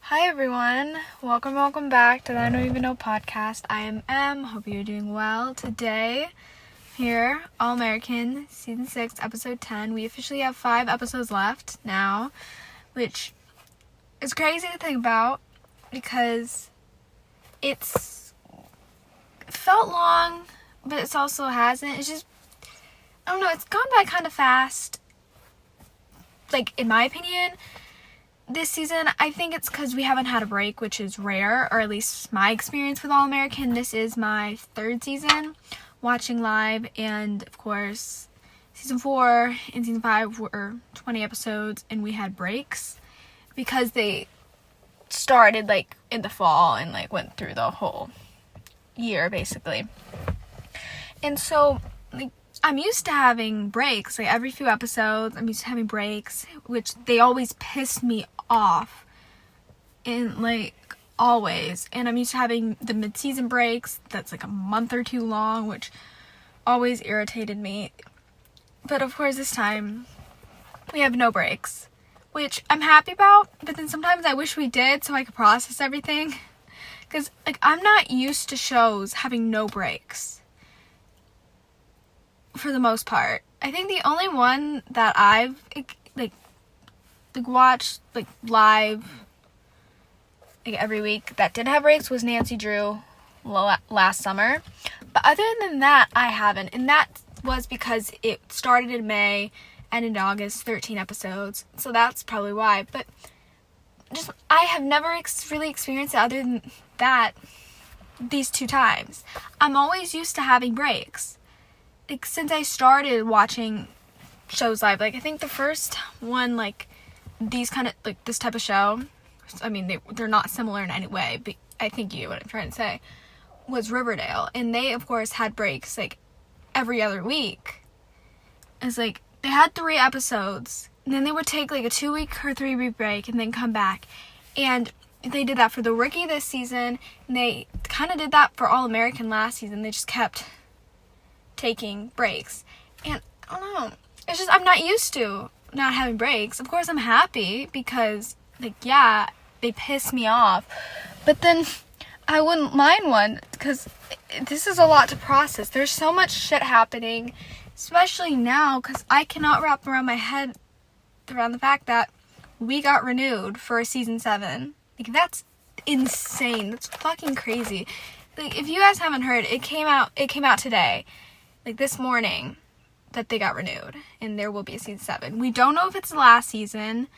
Hi everyone, welcome back to the I Don't Even Know podcast. I am Em, hope you're doing well. Today, here, All American, Season 6, Episode 10. We officially have 5 episodes left now, which is crazy to think about because it felt long, but it also hasn't. It's just, I don't know, it's gone by kind of fast, like, in my opinion. This season, I think it's because we haven't had a break, which is rare, or at least my experience with All American. This is my 3rd season watching live, and of course, Season 4 and Season 5 were 20 episodes, and we had breaks because they started, in the fall and, went through the whole year, basically. And so, I'm used to having breaks, every few episodes, I'm used to having breaks, which they always piss me off, and, always, and I'm used to having the mid-season breaks, that's, a month or two long, which always irritated me, but of course, this time, we have no breaks, which I'm happy about, but then sometimes I wish we did, so I could process everything, because, I'm not used to shows having no breaks. For the most part. I think the only one that I've watched live every week that did have breaks was Nancy Drew last summer. But other than that, I haven't. And that was because it started in May and in August, 13 episodes. So that's probably why. But just I have never really experienced it other than that these 2 times. I'm always used to having breaks. Since I started watching shows live, I think the first one, these kind of, this type of show, I mean, they're not similar in any way, but I think you know what I'm trying to say, was Riverdale, and they, of course, had breaks, every other week. It's, they had 3 episodes, and then they would take, a 2-week or 3-week break, and then come back, and they did that for The Rookie this season, and they kind of did that for All American last season. They just kept taking breaks, and I don't know, it's just I'm not used to not having breaks. Of course I'm happy because they piss me off, but then I wouldn't mind one because this is a lot to process. There's so much shit happening, especially now, because I cannot wrap around my head around the fact that we got renewed for season 7. That's insane. That's fucking crazy. If you guys haven't heard, it came out today, this morning, that they got renewed, and there will be a season 7. We don't know if it's the last season.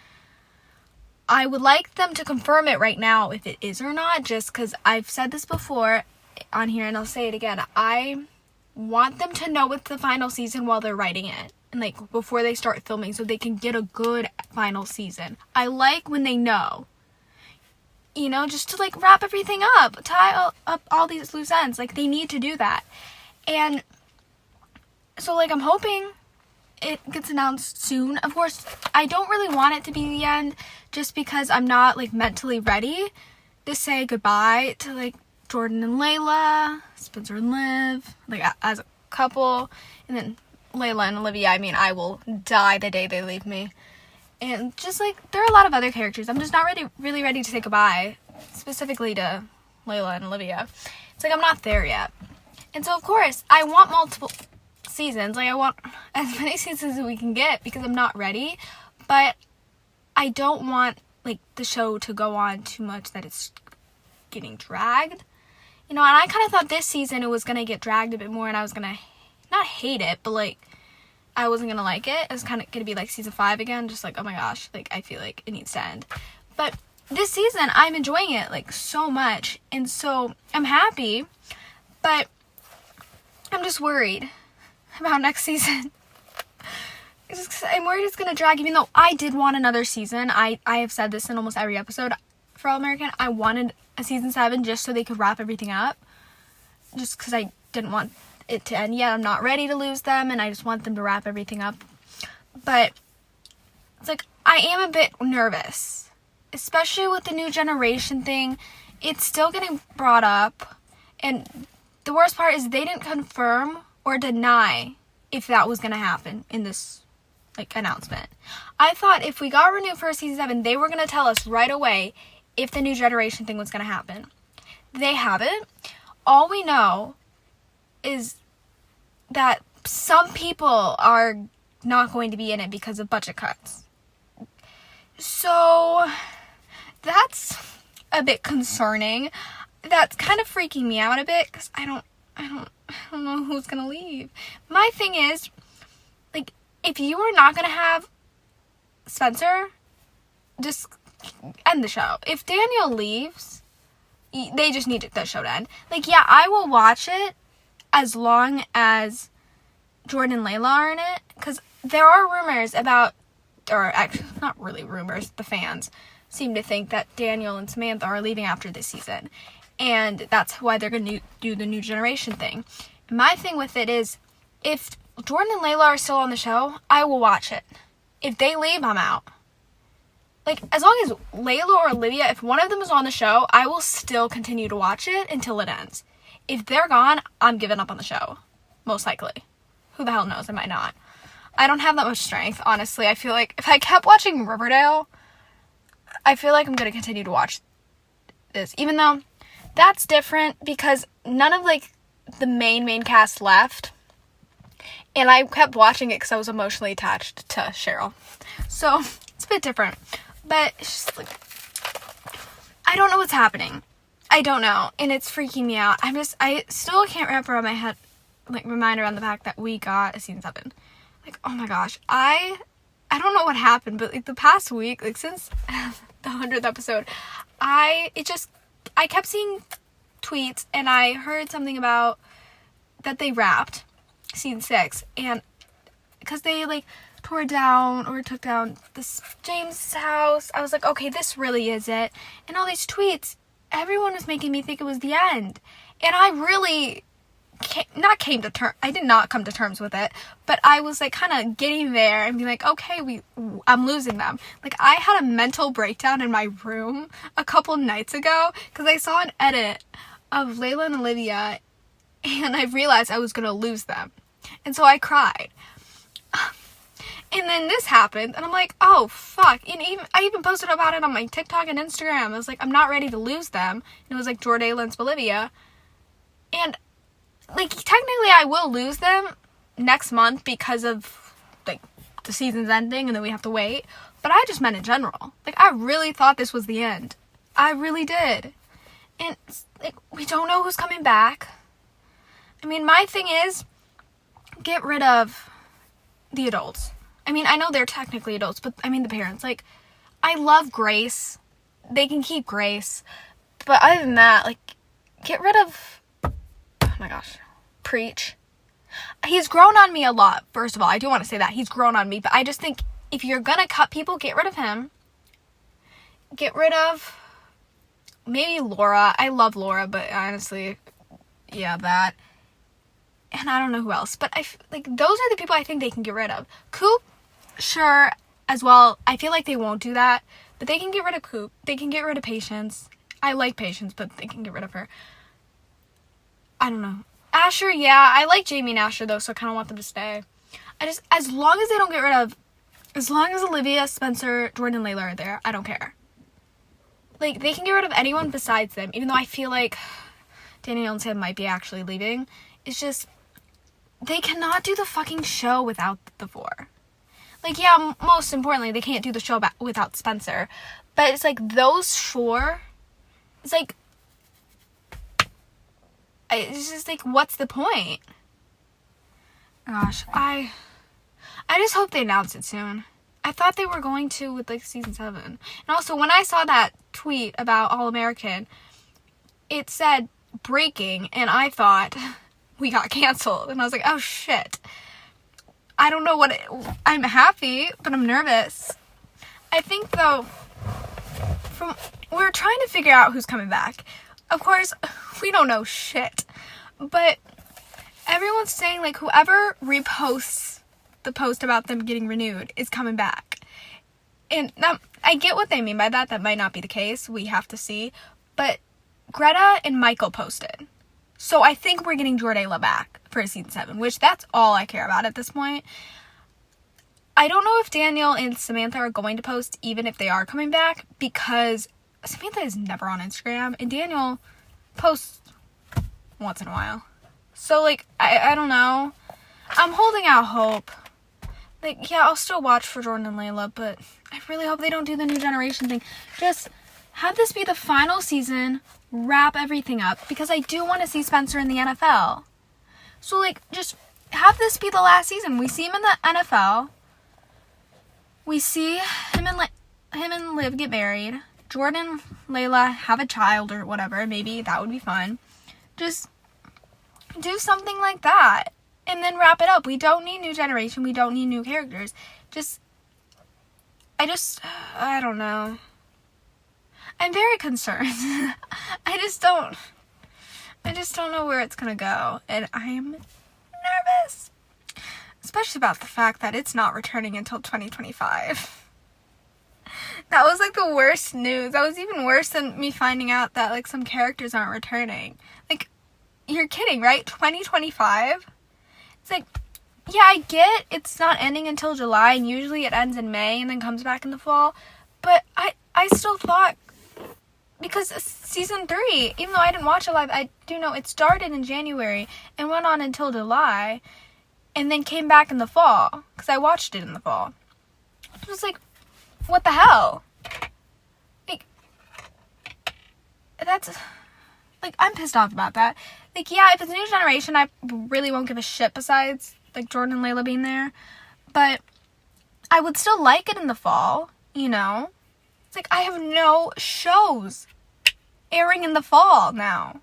I would like them to confirm it right now if it is or not, just because I've said this before on here, and I'll say it again. I want them to know it's the final season while they're writing it, and before they start filming, so they can get a good final season. I like when they know, just to wrap everything up, tie up all these loose ends. They need to do that. And so, I'm hoping it gets announced soon. Of course, I don't really want it to be the end, just because I'm not, mentally ready to say goodbye to, Jordan and Layla, Spencer and Liv, as a couple, and then Layla and Olivia. I mean, I will die the day they leave me. And just, there are a lot of other characters. I'm just not really ready to say goodbye, specifically to Layla and Olivia. It's I'm not there yet. And so, of course, I want multiple seasons. I want as many seasons as we can get because I'm not ready, but I don't want the show to go on too much that it's getting dragged, and I kind of thought this season it was gonna get dragged a bit more, and I was gonna not hate it, but I wasn't gonna like it. It's kind of gonna be season 5 again, just oh my gosh, I feel it needs to end. But this season I'm enjoying it so much, and so I'm happy, but I'm just worried about next season. I'm worried it's gonna drag, even though I did want another season. I have said this in almost every episode for All American. I wanted a season 7 just so they could wrap everything up, just because I didn't want it to end yet. I'm not ready to lose them, and I just want them to wrap everything up. But it's I am a bit nervous, especially with the new generation thing. It's still getting brought up, and the worst part is they didn't confirm or deny if that was going to happen in this announcement. I thought if we got renewed for season 7, they were going to tell us right away if the new generation thing was going to happen. They haven't. All we know is that some people are not going to be in it because of budget cuts. So that's a bit concerning. That's kind of freaking me out a bit because I don't know who's going to leave. My thing is, like, if you are not going to have Spencer, just end the show. If Daniel leaves, they just need the show to end. Like, yeah, I will watch it as long as Jordan and Layla are in it, because there are rumors about, or actually, not really rumors, the fans seem to think that Daniel and Samantha are leaving after this season, and that's why they're going to do the new generation thing. My thing with it is, if Jordan and Layla are still on the show, I will watch it. If they leave, I'm out. Like, as long as Layla or Olivia, if one of them is on the show, I will still continue to watch it until it ends. If they're gone, I'm giving up on the show. Most likely. Who the hell knows? I might not. I don't have that much strength, honestly. I feel like if I kept watching Riverdale, I feel like I'm going to continue to watch this. Even though that's different because none of, like, the main cast left. And I kept watching it because I was emotionally attached to Cheryl. So, it's a bit different. But it's just, like, I don't know what's happening. I don't know. And it's freaking me out. I still can't wrap around my head, like, remind around the fact that we got a season 7. Like, oh my gosh. I don't know what happened, but, like, the past week, like, since the 100th episode, I kept seeing tweets, and I heard something about that they wrapped season 6, and because they, like, tore down or took down this James' house, I was like, okay, this really is it. And all these tweets, everyone was making me think it was the end. And I really I did not come to terms with it, but I was, like, kind of getting there and being like, okay, I'm losing them. Like, I had a mental breakdown in my room a couple nights ago because I saw an edit of Layla and Olivia, and I realized I was going to lose them. And so I cried. And then this happened, and I'm like, oh, fuck. And I even posted about it on my TikTok and Instagram. I was like, I'm not ready to lose them. And it was like Jordan and Olivia. And, like, technically I will lose them next month because of, like, the season's ending and then we have to wait. But I just meant in general. Like, I really thought this was the end. I really did. And, like, we don't know who's coming back. I mean, my thing is, get rid of the adults. I mean, I know they're technically adults, but I mean the parents. Like, I love Grace. They can keep Grace. But other than that, like, get rid of, oh my gosh, Preach. He's grown on me a lot, first of all. I do want to say that. He's grown on me. But I just think if you're going to cut people, get rid of him. Get rid of maybe Laura. I love Laura, but honestly, yeah, that. And I don't know who else. But like, those are the people I think they can get rid of. Coop, sure, as well. I feel like they won't do that. But they can get rid of Coop. They can get rid of Patience. I like Patience, but they can get rid of her. I don't know. Asher, yeah. I like Jamie and Asher, though, so I kind of want them to stay. As long as they don't get rid of, as long as Olivia, Spencer, Jordan, and Layla are there, I don't care. Like, they can get rid of anyone besides them, even though I feel like Danielle and Sam might be actually leaving. It's just, they cannot do the fucking show without the 4. Like, yeah, most importantly, they can't do the show without Spencer. But it's like, those 4, it's like, it's just like, what's the point? Gosh, I just hope they announce it soon. I thought they were going to with, like, season 7. And also, when I saw that tweet about All American, it said breaking, and I thought we got canceled. And I was like, oh, shit. I don't know I'm happy, but I'm nervous. I think, though, we're trying to figure out who's coming back. Of course, we don't know shit. But everyone's saying, like, whoever reposts the post about them getting renewed is coming back. And I get what they mean by that. That might not be the case. We have to see. But Greta and Michael posted. So I think we're getting Jordala back for season 7, which that's all I care about at this point. I don't know if Daniel and Samantha are going to post, even if they are coming back, because Samantha is never on Instagram, and Daniel posts once in a while. So, like, I don't know. I'm holding out hope. Like, yeah, I'll still watch for Jordan and Layla, but I really hope they don't do the new generation thing. Just have this be the final season, wrap everything up, because I do want to see Spencer in the NFL. So, like, just have this be the last season. We see him in the NFL. We see him and Liv get married. Jordan, Layla have a child or whatever. Maybe that would be fun. Just do something like that. And then wrap it up. We don't need new generation. We don't need new characters. I don't know. I'm very concerned. I just don't know where it's gonna go. And I'm nervous. Especially about the fact that it's not returning until 2025. That was like the worst news. That was even worse than me finding out that like some characters aren't returning. Like, you're kidding, right? 2025? It's like, yeah, I get it's not ending until July, and usually it ends in May and then comes back in the fall. But I still thought, because season 3, even though I didn't watch it live, I do know it started in January and went on until July and then came back in the fall, because I watched it in the fall. It was like, what the hell? Like, that's, like, I'm pissed off about that. Like, yeah, if it's a new generation, I really won't give a shit besides, like, Jordan and Layla being there. But I would still like it in the fall, you know? It's like, I have no shows airing in the fall now.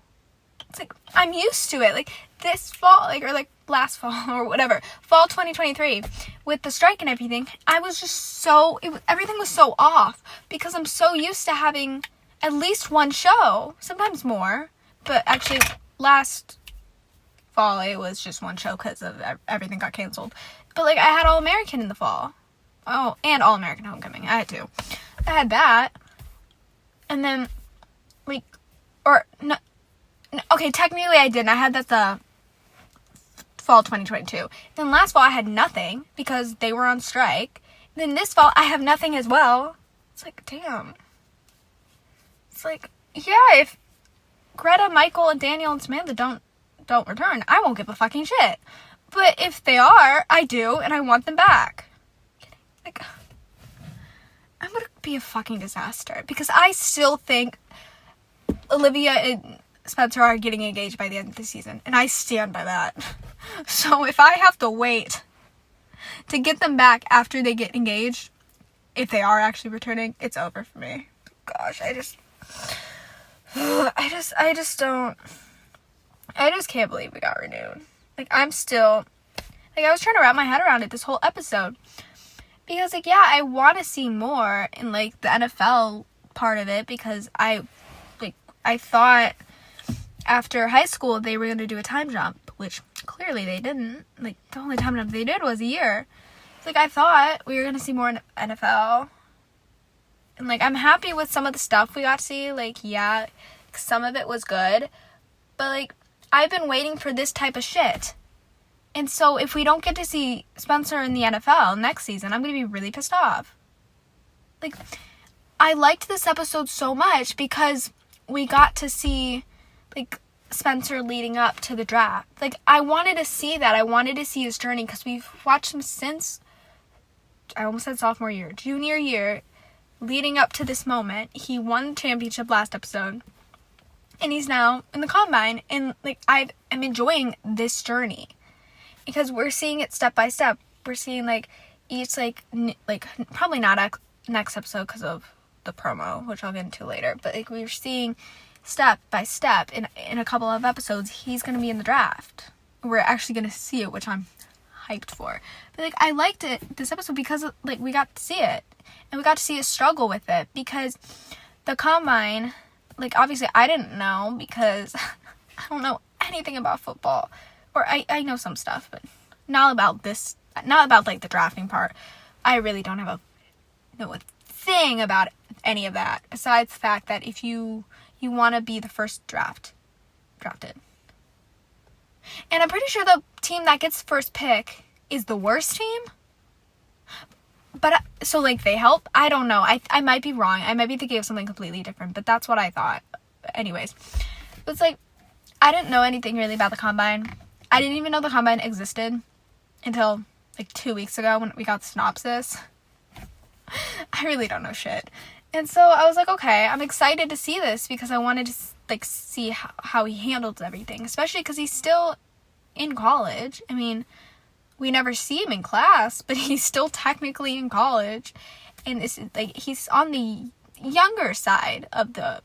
It's like, I'm used to it. Like, this fall, like, or, like, last fall, or whatever, fall 2023, with the strike and everything, I was just everything was so off, because I'm so used to having at least one show, sometimes more, but actually, last fall, it was just one show because of everything got canceled. But, like, I had All American in the fall. Oh, and All American Homecoming. I had two. I had that. And then, like, no, okay, technically I didn't. I had that the fall 2022. Then last fall I had nothing because they were on strike. Then this fall I have nothing as well. It's like, damn. It's like, yeah, if Greta, Michael, and Daniel, and Samantha don't return, I won't give a fucking shit. But if they are, I do, and I want them back. Like, I'm gonna be a fucking disaster, because I still think Olivia and Spencer are getting engaged by the end of the season, and I stand by that. So if I have to wait to get them back after they get engaged, if they are actually returning, it's over for me. Gosh, I just can't believe we got renewed. Like, I'm still, like, I was trying to wrap my head around it this whole episode. Because, like, yeah, I want to see more in, like, the NFL part of it, because I thought after high school they were going to do a time jump, which clearly they didn't. Like, the only time jump they did was a year. It's like, I thought we were going to see more in NFL. And, like, I'm happy with some of the stuff we got to see. Like, yeah, some of it was good. But, like, I've been waiting for this type of shit. And so if we don't get to see Spencer in the NFL next season, I'm going to be really pissed off. Like, I liked this episode so much because we got to see, like, Spencer leading up to the draft. Like, I wanted to see that. I wanted to see his journey, because we've watched him since, I almost said sophomore year, junior year, leading up to this moment. He won the championship last episode, and he's now in the combine, and, like, I am enjoying this journey, because we're seeing it step by step. We're seeing, like, each, like, probably not next episode because of the promo, which I'll get into later, but, like, we're seeing step by step in a couple of episodes he's going to be in the draft. We're actually going to see it, which I'm hyped for. But, like, I liked this episode because, like, we got to see it, and we got to see his struggle with it, because the combine, like, obviously I didn't know, because I don't know anything about football, or I know some stuff, but not about like the drafting part. I really don't know a thing about any of that, besides the fact that if you want to be the first drafted. And I'm pretty sure the team that gets first pick is the worst team. but so like they help. I don't know. I might be wrong. I might be thinking of something completely different, but that's what I thought. Anyways, it's like I didn't know anything really about the combine. I didn't even know the combine existed until like 2 weeks ago when we got the synopsis. I really don't know shit. And so I was like, okay, I'm excited to see this because I wanted to like see how he handled everything, especially because he's still in college. I mean, we never see him in class, but he's still technically in college, and this is like he's on the younger side of the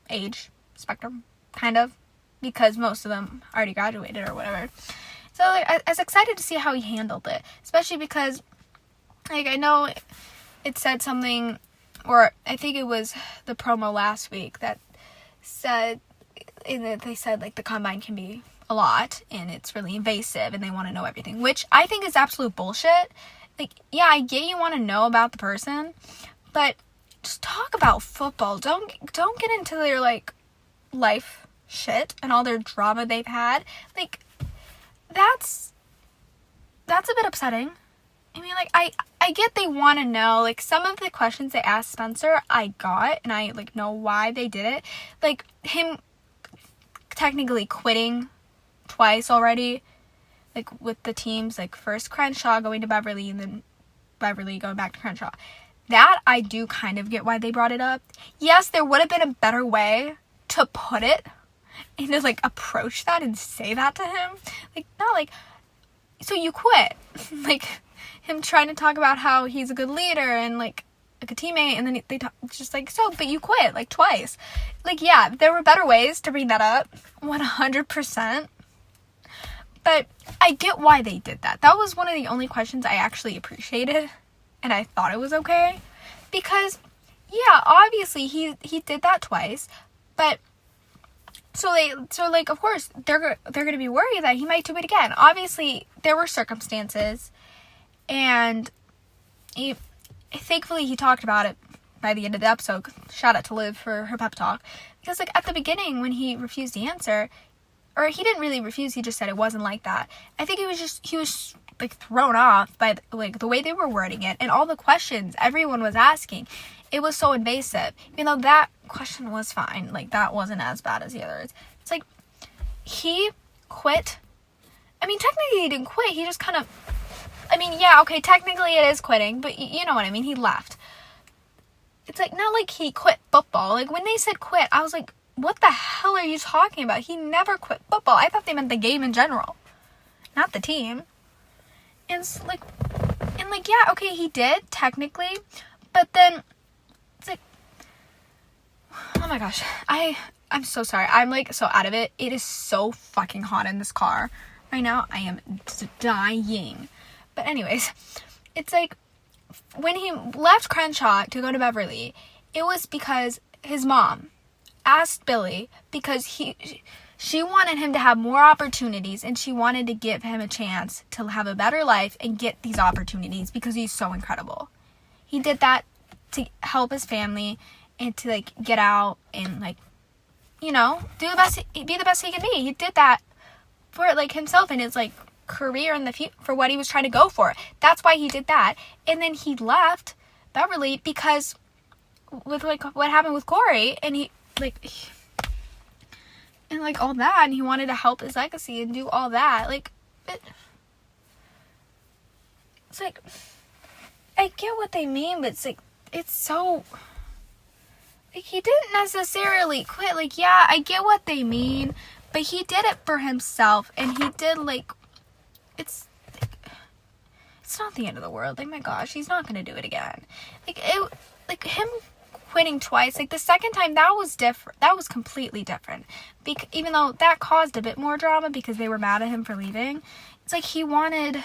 age spectrum, kind of, because most of them already graduated or whatever. So like, I was excited to see how he handled it, especially because like I know it said something, or I think it was the promo last week that said, they said like the combine can be a lot and it's really invasive and they want to know everything, which I think is absolute bullshit. Like, yeah, I get you want to know about the person, but just talk about football. Don't get into their like life shit and all their drama they've had. Like, that's a bit upsetting. I mean, like, I get they want to know, like, some of the questions they asked Spencer, I got, and I, like, know why they did it. Like, him technically quitting twice already, like, with the teams, like, first Crenshaw going to Beverly, and then Beverly going back to Crenshaw. That, I do kind of get why they brought it up. Yes, there would have been a better way to put it, and to, like, approach that and say that to him. Like, not like, so you quit. Like, him trying to talk about how he's a good leader and like a teammate, and then they talk just like, so, but you quit like twice. Like, yeah, there were better ways to bring that up, 100%. But I get why they did that. That was one of the only questions I actually appreciated, and I thought it was okay, because yeah, obviously he did that twice, but so like of course they're gonna be worried that he might do it again. Obviously there were circumstances. And thankfully he talked about it by the end of the episode. Shout out to Liv for her pep talk. Because like at the beginning when he refused to answer, or he didn't really refuse, he just said it wasn't like that. I think he was like thrown off by like the way they were wording it and all the questions everyone was asking. It was so invasive. Even though that question was fine, like that wasn't as bad as the others. It's like he quit. I mean, technically he didn't quit. He just kind of, I mean, yeah, okay, technically it is quitting, but you know what I mean, he left. It's like, not like he quit football. Like, when they said quit, I was like, what the hell are you talking about? He never quit football. I thought they meant the game in general, not the team. And it's like, yeah, okay, he did, technically, but then, it's like, oh my gosh, I'm so sorry. I'm like, so out of it. It is so fucking hot in this car right now. I am dying. But anyways, it's like, when he left Crenshaw to go to Beverly, it was because his mom asked Billy, because she wanted him to have more opportunities, and she wanted to give him a chance to have a better life and get these opportunities because he's so incredible. He did that to help his family and to like get out and like, you know, be the best he can be. He did that for like himself and his like career in the future, for what he was trying to go for. That's why he did that. And then he left Beverly because with like what happened with Corey, and he like and like all that, and he wanted to help his legacy and do all that. Like it's like, I get what they mean, but it's like, it's so like, he didn't necessarily quit. Like, yeah, I get what they mean, but he did it for himself, and he did like, it's not the end of the world. Like, my gosh, he's not gonna do it again. Like him quitting twice, like the second time, that was different. That was completely different. Even though that caused a bit more drama because they were mad at him for leaving. It's like he wanted,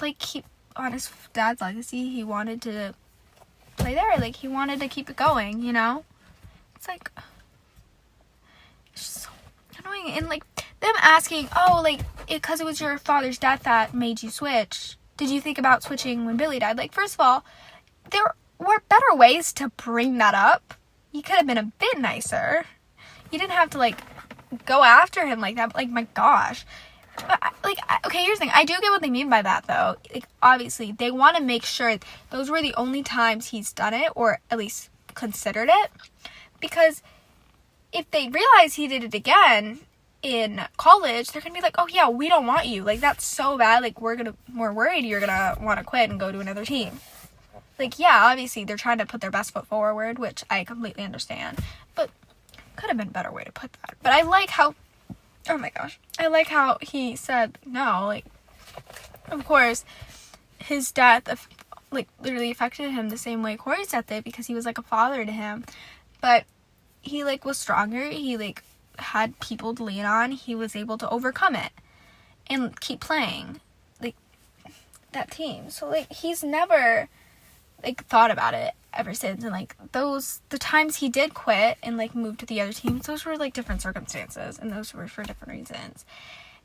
like, keep on his dad's legacy. He wanted to play there. Like, he wanted to keep it going, you know? It's like, it's just so annoying. And like, them asking, oh, like, because it was your father's death that made you switch, did you think about switching when Billy died? Like, first of all, there were better ways to bring that up. You could have been a bit nicer. You didn't have to, like, go after him like that. But, like, my gosh. Okay, here's the thing. I do get what they mean by that, though. Like, obviously, they want to make sure those were the only times he's done it, or at least considered it. Because if they realize he did it again in college, they're going to be like, oh, yeah, we don't want you. Like, that's so bad. Like, we're worried you're going to want to quit and go to another team. Like, yeah, obviously, they're trying to put their best foot forward, which I completely understand. But could have been a better way to put that. But I like how... Oh my gosh. I like how he said no. Like, of course, his death, like, literally affected him the same way Corey's death did, because he was, like, a father to him. But he, like, was stronger. He, like, had people to lean on. He was able to overcome it and keep playing, like, that team. So, like, he's never, like, thought about it ever since. And, like, the times he did quit and, like, move to the other teams, those were, like, different circumstances, and those were for different reasons.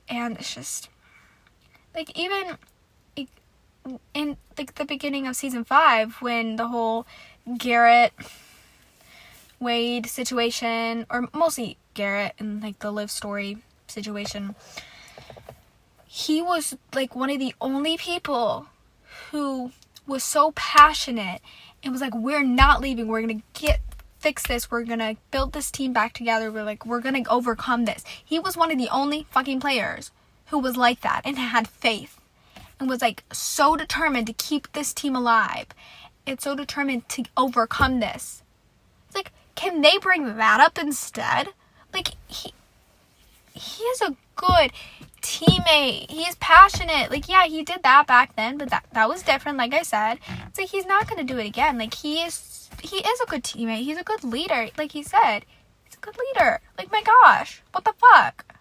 And it's just, like, even, like, in, like, the beginning of season 5, when the whole Garrett Wade situation, or mostly Garrett and, like, the Liv story situation, he was, like, one of the only people who was so passionate and was like, we're not leaving, we're gonna fix this, we're gonna build this team back together, we're gonna overcome this. He was one of the only fucking players who was like that and had faith and was, like, so determined to keep this team alive and so determined to overcome this. It's like, can they bring that up instead? Like, he is a good teammate. He's passionate. Like, yeah, he did that back then, but that was different. Like I said, it's like he's not gonna do it again. Like, he is a good teammate. He's a good leader. Like he said, he's a good leader. Like, my gosh, what the fuck?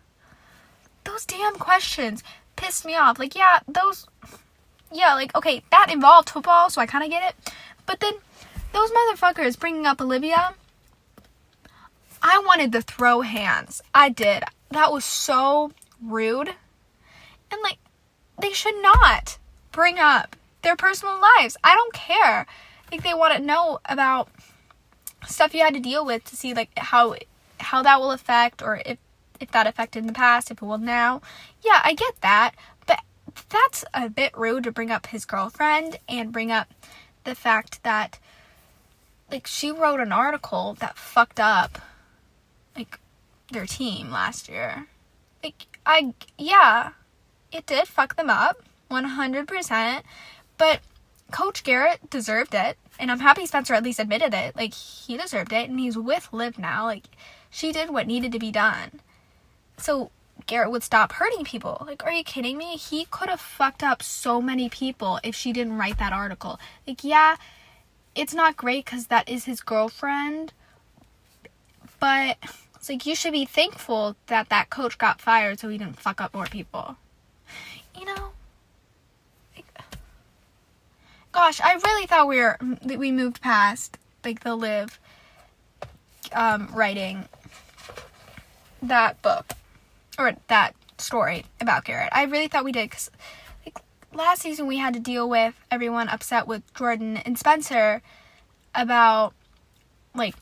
Those damn questions pissed me off. Like, like, okay, that involved football, so I kind of get it. But then those motherfuckers bringing up Olivia, I wanted to throw hands. I did. That was so rude. And, like, they should not bring up their personal lives. I don't care. Like, they want to know about stuff you had to deal with to see, like, how that will affect, or if that affected in the past, if it will now. Yeah, I get that. But that's a bit rude to bring up his girlfriend and bring up the fact that, like, she wrote an article that fucked up, like, their team last year. Like, it did fuck them up, 100%, but Coach Garrett deserved it, and I'm happy Spencer at least admitted it. Like, he deserved it, and he's with Liv now. Like, she did what needed to be done, so Garrett would stop hurting people. Like, are you kidding me? He could have fucked up so many people if she didn't write that article. Like, yeah, it's not great because that is his girlfriend, but it's like, you should be thankful that coach got fired so he didn't fuck up more people. You know? Like, gosh, I really thought we moved past, like, the Liv writing that book, or that story about Garrett. I really thought we did, because, like, last season we had to deal with everyone upset with Jordan and Spencer about, like,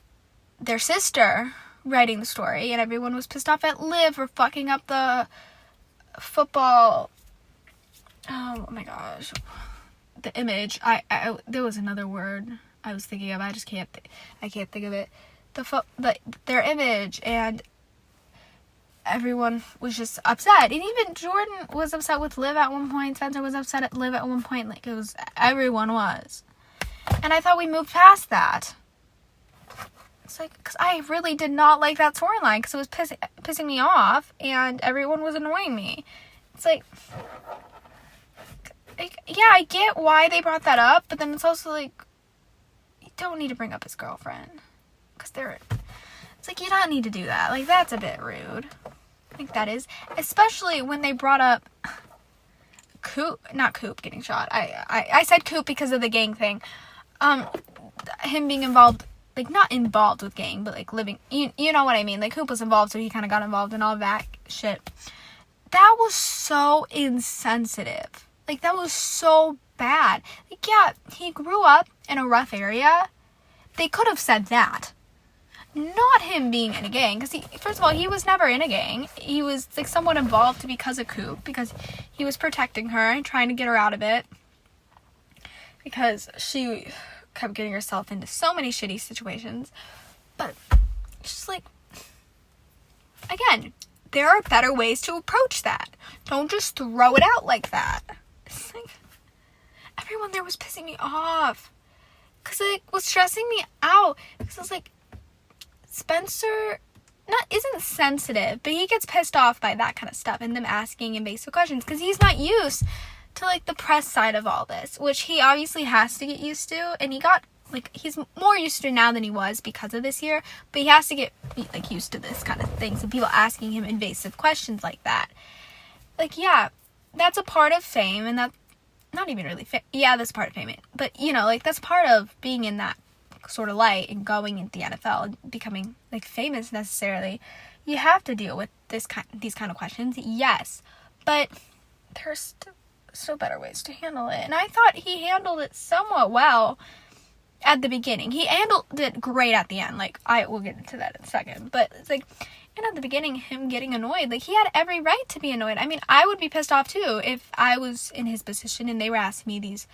their sister writing the story, and everyone was pissed off at Liv for fucking up the football. Oh my gosh, the image. I there was another word I was thinking of. I can't think of it. Their image, and everyone was just upset. And even Jordan was upset with Liv at one point. Spencer was upset at Liv at one point. Like, everyone was. And I thought we moved past that. It's like, because I really did not like that storyline, because it was pissing me off, and everyone was annoying me. It's like, yeah, I get why they brought that up, but then it's also like, you don't need to bring up his girlfriend, because it's like, you don't need to do that. Like, that's a bit rude. I think that is, especially when they brought up not Coop getting shot. I said Coop because of the gang thing. Him being involved, like, not involved with gang, but, like, living, you know what I mean. Like, Coop was involved, so he kind of got involved in all that shit. That was so insensitive. Like, that was so bad. Like, yeah, he grew up in a rough area. They could have said that. Not not him being in a gang, because first of all, he was never in a gang. He was like somewhat involved because of Coop, because he was protecting her and trying to get her out of it, because she kept getting herself into so many shitty situations. But just like, again, there are better ways to approach that. Don't just throw it out like that. It's like, everyone there was pissing me off, because it was stressing me out, because I was like, Spencer isn't sensitive, but he gets pissed off by that kind of stuff and them asking invasive questions, because he's not used to like the press side of all this, which he obviously has to get used to, and he's more used to it now than he was because of this year, but he has to get like used to this kind of things and people asking him invasive questions like that. Like, yeah, that's a part of fame, and that's not even really that's part of fame, but like that's part of being in that sort of light and going into the NFL and becoming like famous necessarily. You have to deal with these kind of questions, yes, but there's still better ways to handle it, and I thought he handled it somewhat well at the beginning. He handled it great at the end. Like, I will get into that in a second, but it's like, and at the beginning, him getting annoyed, like, he had every right to be annoyed. I mean, I would be pissed off too if I was in his position and they were asking me these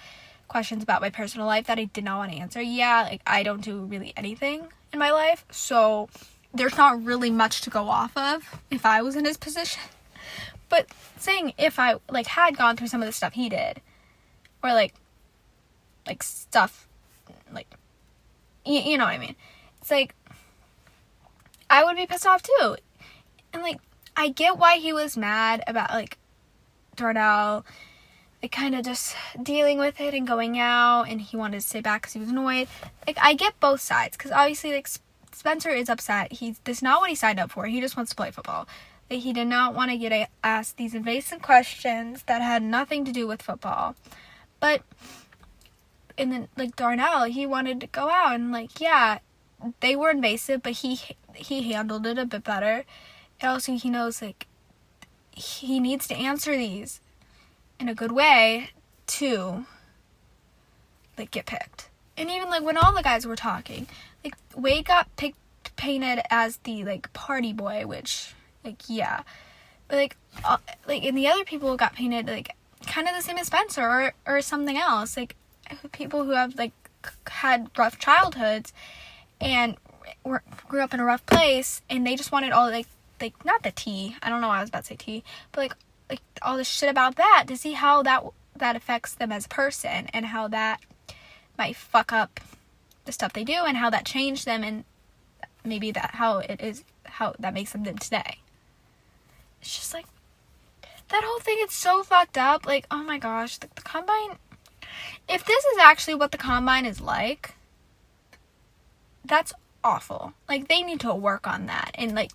questions about my personal life that I did not want to answer. Yeah, like, I don't do really anything in my life, so there's not really much to go off of if I was in his position. But saying if I like had gone through some of the stuff he did, or like stuff like you know what I mean, it's like I would be pissed off too. And like, I get why he was mad about like Darnell, like kind of just dealing with it and going out, and he wanted to stay back because he was annoyed. Like, I get both sides, because obviously like Spencer is upset. This is not what he signed up for. He just wants to play football. Like, he did not want to get asked these invasive questions that had nothing to do with football. And then like Darnell, he wanted to go out, and like, yeah, they were invasive, but he handled it a bit better. And also, he knows like he needs to answer these in a good way to like get picked. And even like when all the guys were talking, like Wade got painted as the like party boy, which like, yeah, but like and the other people got painted like kind of the same as Spencer or something else, like people who have like had rough childhoods and grew up in a rough place, and they just wanted all like not the tea, I don't know why I was about to say tea, but like all this shit about that, to see how that affects them as a person, and how that might fuck up the stuff they do, and how that changed them, and maybe how that makes them today. It's just like, that whole thing, it's so fucked up. Like, oh my gosh, the combine, if this is actually what the combine is like, that's awful. Like, they need to work on that, and like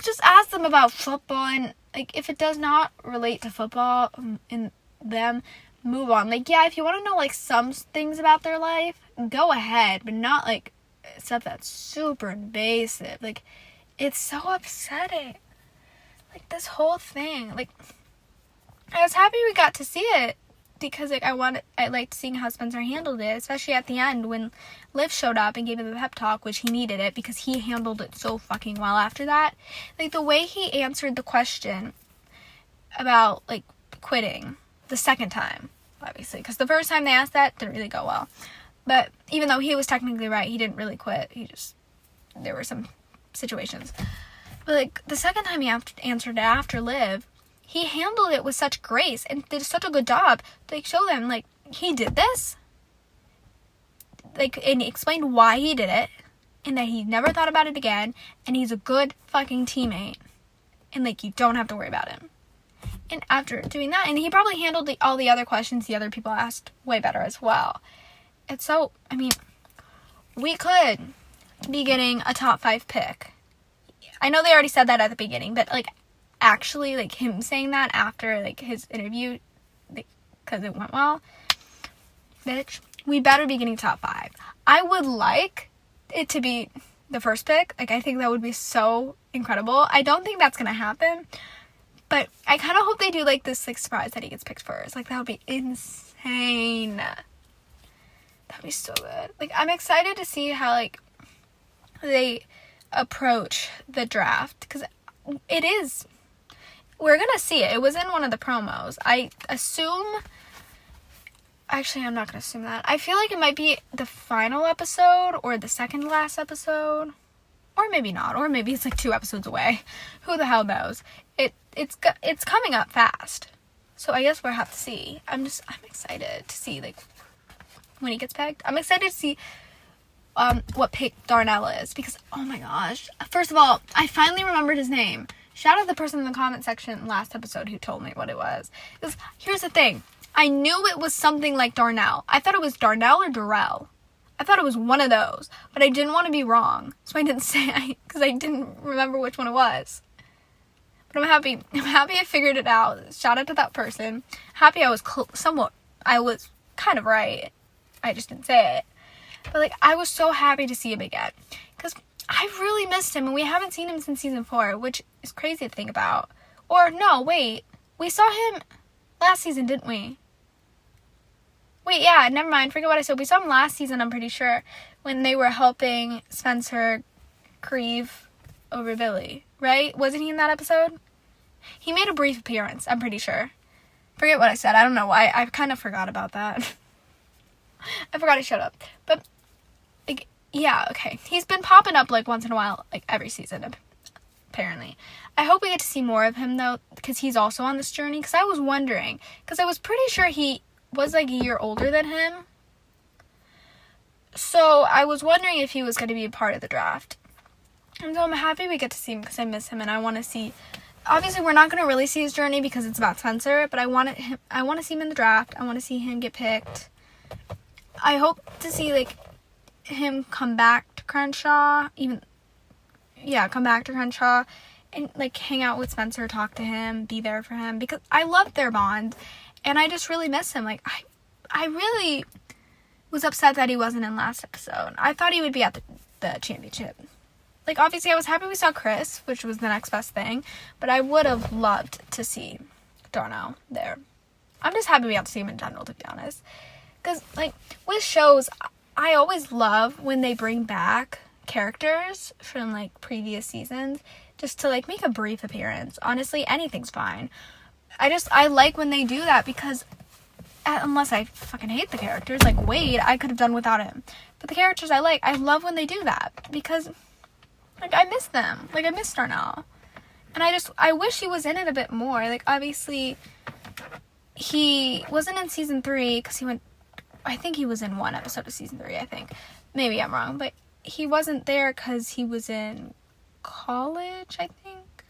just ask them about football, and like, if it does not relate to football in them, move on. Like, yeah, if you want to know like some things about their life, go ahead, but not like stuff that's super invasive. Like, it's so upsetting. Like, this whole thing, like, I was happy we got to see it, because like I liked seeing how Spencer handled it, especially at the end when Liv showed up and gave him the pep talk, which he needed it, because he handled it so fucking well after that. Like, the way he answered the question about like quitting the second time, obviously, because the first time they asked that didn't really go well, but even though he was technically right, he didn't really quit, there were some situations, but like the second time he answered it after Liv, he handled it with such grace and did such a good job to like show them like he did this, like, and he explained why he did it, and that he never thought about it again, and he's a good fucking teammate, and like, you don't have to worry about him. And after doing that, and he probably handled all the other questions the other people asked way better as well. And so, I mean, we could be getting a top 5 pick. I know they already said that at the beginning, but like, actually, like, him saying that after like his interview, because it went well, bitch, we better be getting top 5. I would like it to be the first pick. Like, I think that would be so incredible. I don't think that's gonna happen, but I kind of hope they do like this like surprise that he gets picked first. Like, that would be insane. That'd be so good. Like, I'm excited to see how like they approach the draft, because it is, we're gonna see it. It was in one of the promos. I assume, actually I'm not gonna assume that. I feel like it might be the final episode or the second last episode, or maybe not, or maybe it's like 2 episodes away. Who the hell knows? It's coming up fast, so I guess we'll have to see. I'm excited to see, like, when he gets picked. I'm excited to see what pick Darnell is, because, oh my gosh, first of all, I finally remembered his name. Shout out the person in the comment section last episode who told me what it was. Because here's the thing, I knew it was something like Darnell. I thought it was Darnell or Darrell. I thought it was one of those, but I didn't want to be wrong, so I didn't say, because I didn't remember which one it was. But I'm happy I figured it out. Shout out to that person. Happy I was I was kind of right. I just didn't say it. But, like, I was so happy to see him again, because I really missed him, and we haven't seen him since season 4, which is crazy to think about. Or, no, wait, we saw him last season, didn't we? Wait, yeah, never mind, forget what I said. We saw him last season, I'm pretty sure, when they were helping Spencer grieve over Billy, right? Wasn't he in that episode? He made a brief appearance, I'm pretty sure. Forget what I said, I don't know why, I kind of forgot about that. I forgot to shut up. But, like, yeah, okay. He's been popping up, like, once in a while, like, every season, apparently. I hope we get to see more of him, though, because he's also on this journey. Because I was wondering, because I was pretty sure he was, like, a year older than him. So, I was wondering if he was going to be a part of the draft. And so I'm happy we get to see him, because I miss him, and I want to see... Obviously, we're not going to really see his journey, because it's about Spencer, but I want to see him in the draft. I want to see him get picked. I hope to see, like, him come back to Crenshaw, come back to Crenshaw, and, like, hang out with Spencer, talk to him, be there for him, because I love their bond, and I just really miss him. Like, I really was upset that he wasn't in last episode. I thought he would be at the championship. Like, obviously, I was happy we saw Chris, which was the next best thing, but I would have loved to see Darnell there. I'm just happy we got to see him in general, to be honest. Because, like, with shows, I always love when they bring back characters from, like, previous seasons just to, like, make a brief appearance. Honestly, anything's fine. I like when they do that, because unless I fucking hate the characters, like Wade, I could have done without him. But the characters I love when they do that, because, like, I miss them. Like, I miss Darnell. And I wish he was in it a bit more. Like, obviously, he wasn't in season 3, because I think he was in 1 episode of season 3, I think. Maybe I'm wrong, but he wasn't there because he was in college, I think.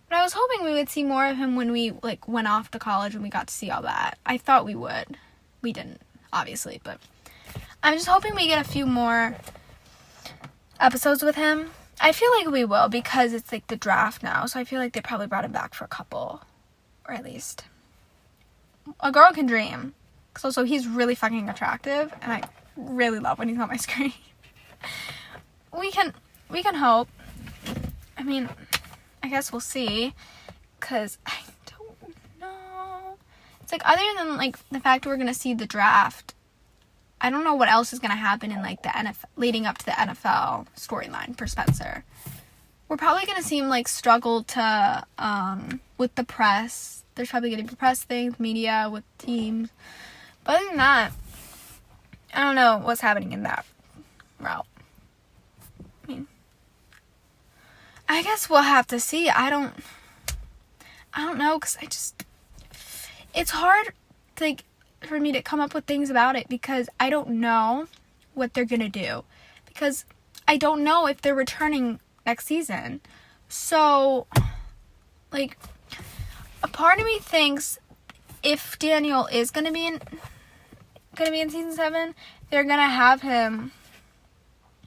But I was hoping we would see more of him when we, like, went off to college and we got to see all that. I thought we would. We didn't, obviously, but I'm just hoping we get a few more episodes with him. I feel like we will, because it's, like, the draft now, so I feel like they probably brought him back for a couple, or at least. A girl can dream. Because also, he's really fucking attractive, and I really love when he's on my screen. We can hope. I mean, I guess we'll see, because I don't know. It's like, other than, like, the fact we're going to see the draft, I don't know what else is going to happen in, like, the NFL, leading up to the NFL storyline for Spencer. We're probably going to see him, like, struggle to, with the press. There's probably going to be press things, media, with teams. But other than that, I don't know what's happening in that route. I mean, I guess we'll have to see. I don't know, because it's hard, like, for me to come up with things about it, because I don't know what they're gonna do, because I don't know if they're returning next season. So, like, a part of me thinks if Daniel is gonna be in season 7, they're gonna have him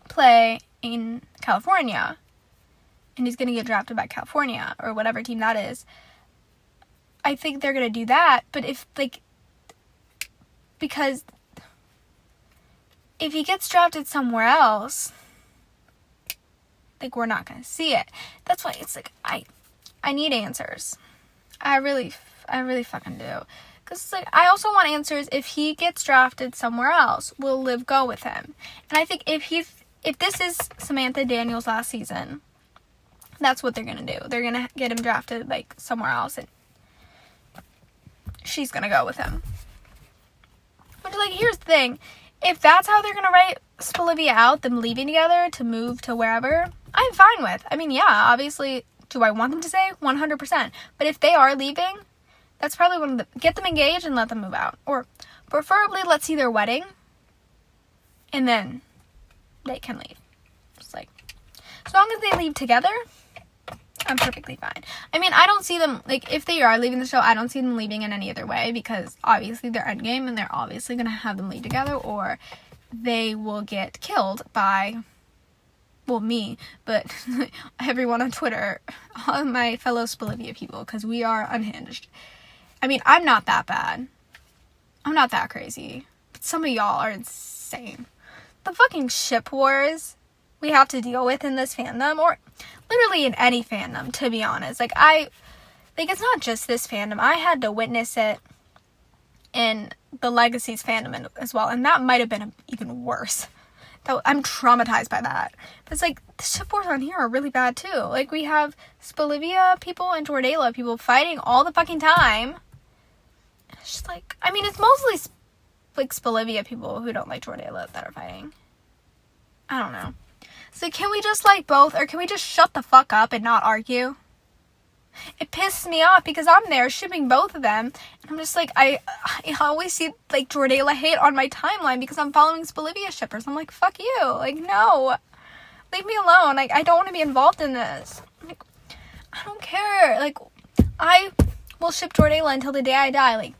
play in California, and he's gonna get drafted by California or whatever team that is. I think they're gonna do that, but because if he gets drafted somewhere else, like, we're not gonna see it. That's why it's like, I need answers. I really fucking do. Because it's like, I also want answers if he gets drafted somewhere else. Will Liv go with him? And I think if if this is Samantha Daniels' last season, that's what they're gonna do. They're gonna get him drafted, like, somewhere else, and she's gonna go with him. But, like, here's the thing. If that's how they're gonna write Olivia out, them leaving together to move to wherever, I'm fine with. I mean, yeah, obviously, do I want them to stay? 100%. But if they are leaving, that's probably one of the... Get them engaged and let them move out. Or, preferably, let's see their wedding, and then they can leave. Just, like, as long as they leave together, I'm perfectly fine. I mean, I don't see them, like, if they are leaving the show, I don't see them leaving in any other way, because obviously they're endgame, and they're obviously going to have them leave together, or they will get killed by, well, me, but everyone on Twitter, all my fellow Spolivia people, because we are unhinged. I mean, I'm not that bad. I'm not that crazy. But some of y'all are insane. The fucking ship wars we have to deal with in this fandom, or literally in any fandom, to be honest. Like, it's not just this fandom. I had to witness it in the Legacies fandom as well, and that might have been even worse. I'm traumatized by that. But it's like, the ship wars on here are really bad too. Like, we have Spolivia people and Jordala people fighting all the fucking time. It's just like, I mean, it's mostly like Spolivia people who don't like Jordala that are fighting. I don't know. So can we just like both, or can we just shut the fuck up and not argue? It pisses me off because I'm there shipping both of them, and I'm just like, I always see like Jordala hate on my timeline because I'm following Spolivia shippers. I'm like, fuck you. Like, no. Leave me alone. Like, I don't want to be involved in this. Like, I don't care. Like, I will ship Jordala until the day I die. Like,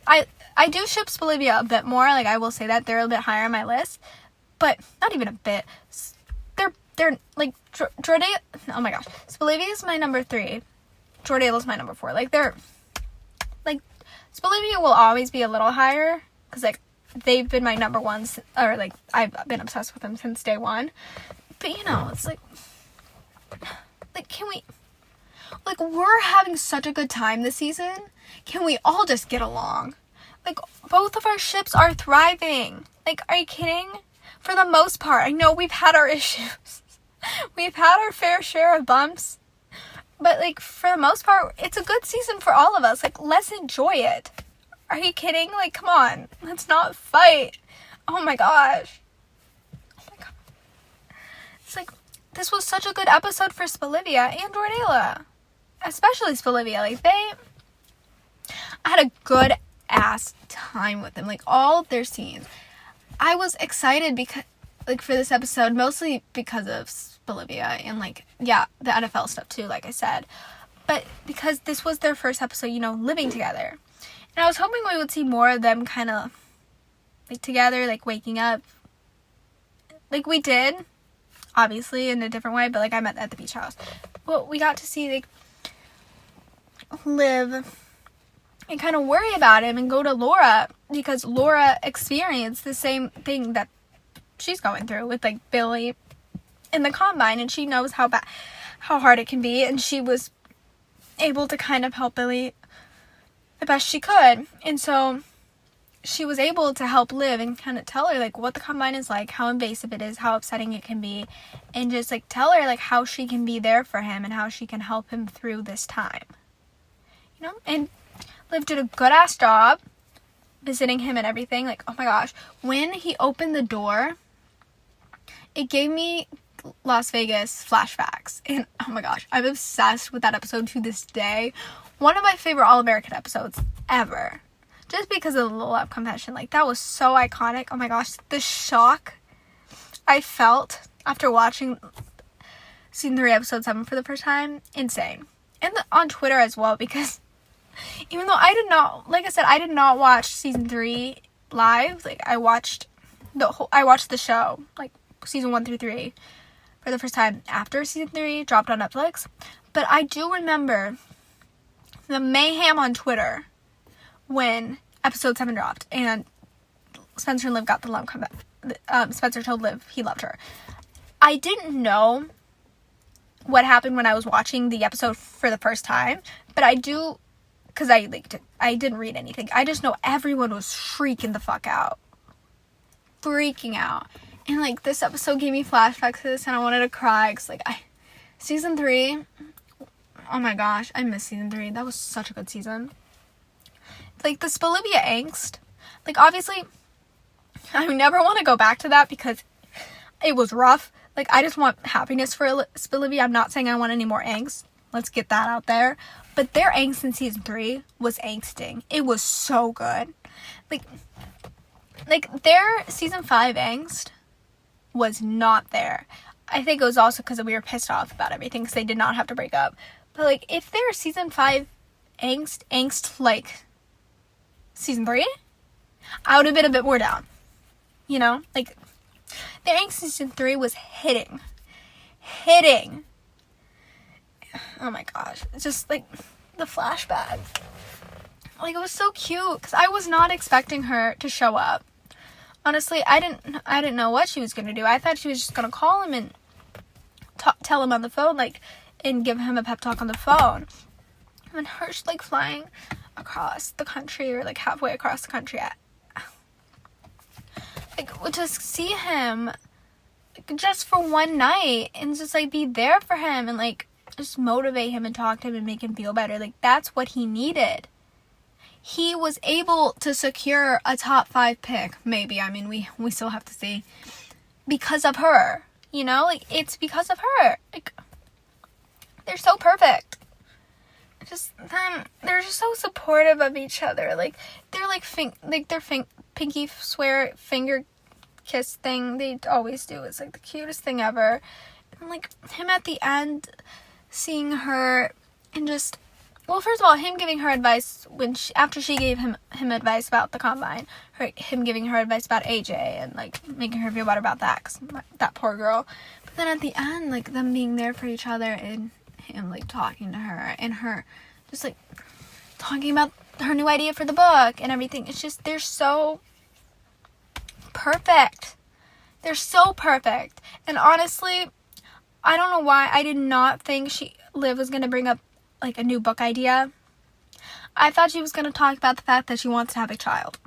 I do ship Spolivia a bit more. Like, I will say that they're a bit higher on my list, but not even a bit. They're like, Jordala, oh my gosh, Spolivia is my number 3. Jordala is my number 4. Like, they're, like, Spolivia will always be a little higher, because, like, they've been my number 1s, or, like, I've been obsessed with them since day 1. But, you know, it's like, can we, like, we're having such a good time this season. Can we all just get along? Like, both of our ships are thriving. Like, are you kidding? For the most part, I know we've had our issues. We've had our fair share of bumps. But, like, for the most part, it's a good season for all of us. Like, let's enjoy it. Are you kidding? Like, come on. Let's not fight. Oh, my gosh. Oh, my God. It's like, this was such a good episode for Spolivia and Jordala. Especially Spolivia. Like, I had a good-ass time with them. Like, all of their scenes. I was excited because, like, for this episode, mostly because of Spolivia and, like, yeah, the NFL stuff too, like I said. But because this was their first episode, you know, living together. And I was hoping we would see more of them kind of, like, together, like, waking up. Like, we did, obviously, in a different way, but, like, I met at the beach house. Well, we got to see, like, Liv and kind of worry about him and go to Laura, because Laura experienced the same thing that she's going through with, like, Billy in the Combine, and she knows how hard it can be, and she was able to kind of help Billy the best she could. And so she was able to help Liv and kind of tell her, like, what the Combine is like, how invasive it is, how upsetting it can be, and just, like, tell her, like, how she can be there for him and how she can help him through this time, you know. And Liv did a good-ass job visiting him and everything. Like, oh my gosh, when he opened the door, it gave me Las Vegas flashbacks. And oh my gosh, I'm obsessed with that episode to this day. One of my favorite All-American episodes ever. Just because of the love confession. Like, that was so iconic. Oh my gosh, the shock I felt after watching season 3 episode 7 for the first time, insane. And on Twitter as well, because even though I did not watch season 3 live. Like, I watched the show, like, season 1 through 3 for the first time after season 3 dropped on Netflix. But I do remember the mayhem on Twitter when episode 7 dropped and Spencer and Liv got the love comeback. Spencer told Liv he loved her. I didn't know what happened when I was watching the episode for the first time, but I do, because I didn't read anything. I just know everyone was freaking the fuck out. Freaking out. And, like, this episode gave me flashbacks to this, and I wanted to cry, because, like, season 3, oh my gosh, I miss season 3. That was such a good season. Like, this Bolivia angst, like, obviously, I would never want to go back to that, because it was rough. Like, I just want happiness for Bolivia. I'm not saying I want any more angst. Let's get that out there. But their angst in season 3 was angsting. It was so good. Like their season 5 angst was not there. I think it was also because we were pissed off about everything, because they did not have to break up. But, like, if their season 5 angst like season 3, I would have been a bit more down. You know? Like, their angst in season 3 was hitting. Oh my gosh. It's just, like, the flashback. Like, it was so cute, because I was not expecting her to show up. Honestly, I didn't know what she was going to do. I thought she was just going to call him and tell him on the phone, like, and give him a pep talk on the phone. And her's, like, flying across the country, or, like, halfway across the country. Like, just see him, like, just for one night, and just, like, be there for him, and, like, just motivate him and talk to him and make him feel better. Like, that's what he needed. He was able to secure a top 5 pick, maybe. I mean, we still have to see. Because of her, you know? Like, it's because of her. Like, they're so perfect. Just them, they're just so supportive of each other. Like, they're like, their pinky swear finger kiss thing they always do. It's, like, the cutest thing ever. And, like, him at the end, seeing her, and just... Well, first of all, him giving her advice after she gave him advice about the combine, him giving her advice about AJ, and, like, making her feel better about that, 'cause that poor girl. But then at the end, like, them being there for each other, and him, like, talking to her, and her just, like, talking about her new idea for the book and everything. It's just, they're so perfect. They're so perfect. And honestly, I don't know why I did not think Liv was going to bring up, like, a new book idea. I thought she was going to talk about the fact that she wants to have a child.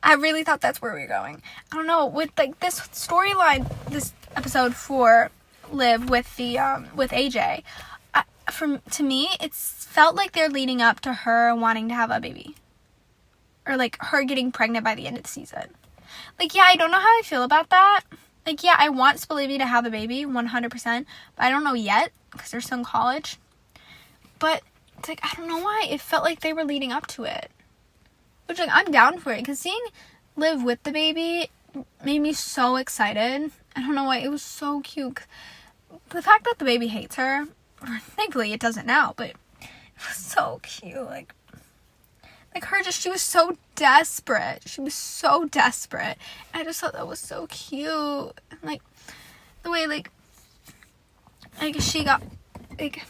I really thought that's where we were going. I don't know, with, like, this storyline, this episode for Liv with AJ, to me, it's felt like they're leading up to her wanting to have a baby. Or, like, her getting pregnant by the end of the season. Like, yeah, I don't know how I feel about that. Like, yeah, I want Bolivia to have a baby, 100%, but I don't know yet, because they're still in college. But, it's like, I don't know why. It felt like they were leading up to it. Which, like, I'm down for it. Because seeing Liv with the baby made me so excited. I don't know why. It was so cute. The fact that the baby hates her, or thankfully it doesn't now, but it was so cute. Like her she was so desperate. She was so desperate. And I just thought that was so cute. And, like, the way, like she got, like,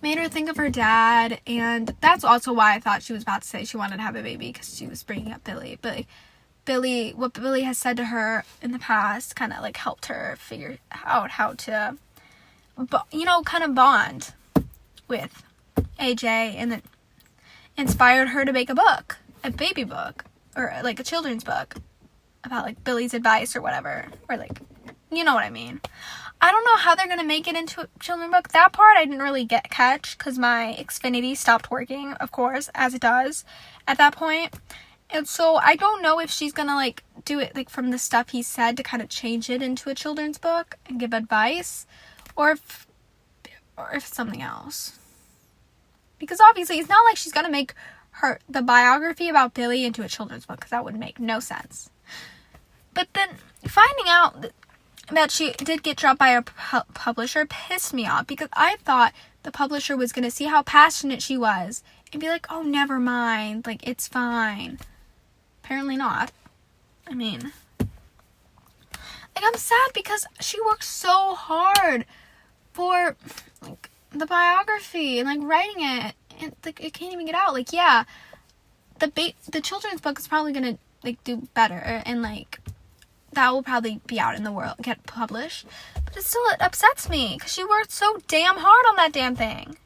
made her think of her dad, and that's also why I thought she was about to say she wanted to have a baby, because she was bringing up Billy. But, like, what Billy has said to her in the past kind of, like, helped her figure out how to, you know, kind of bond with AJ, and then inspired her to make a baby book, or, like, a children's book about, like, Billy's advice or whatever, or, like, you know what I mean. I don't know how they're going to make it into a children's book. That part I didn't really catch, because my Xfinity stopped working, of course, as it does at that point. And so I don't know if she's going to, like, do it, like, from the stuff he said to kind of change it into a children's book and give advice, or if it's something else. Because obviously it's not like she's going to make the biography about Billy into a children's book, because that would make no sense. But then finding out that she did get dropped by a publisher pissed me off, because I thought the publisher was going to see how passionate she was and be like, oh, never mind, like, it's fine. Apparently not. I mean, like, I'm sad because she worked so hard for, like, the biography and, like, writing it, and, like, it can't even get out. Like, yeah, the children's book is probably going to, like, do better, and, like, that will probably be out in the world, get published. But it upsets me, because she worked so damn hard on that damn thing.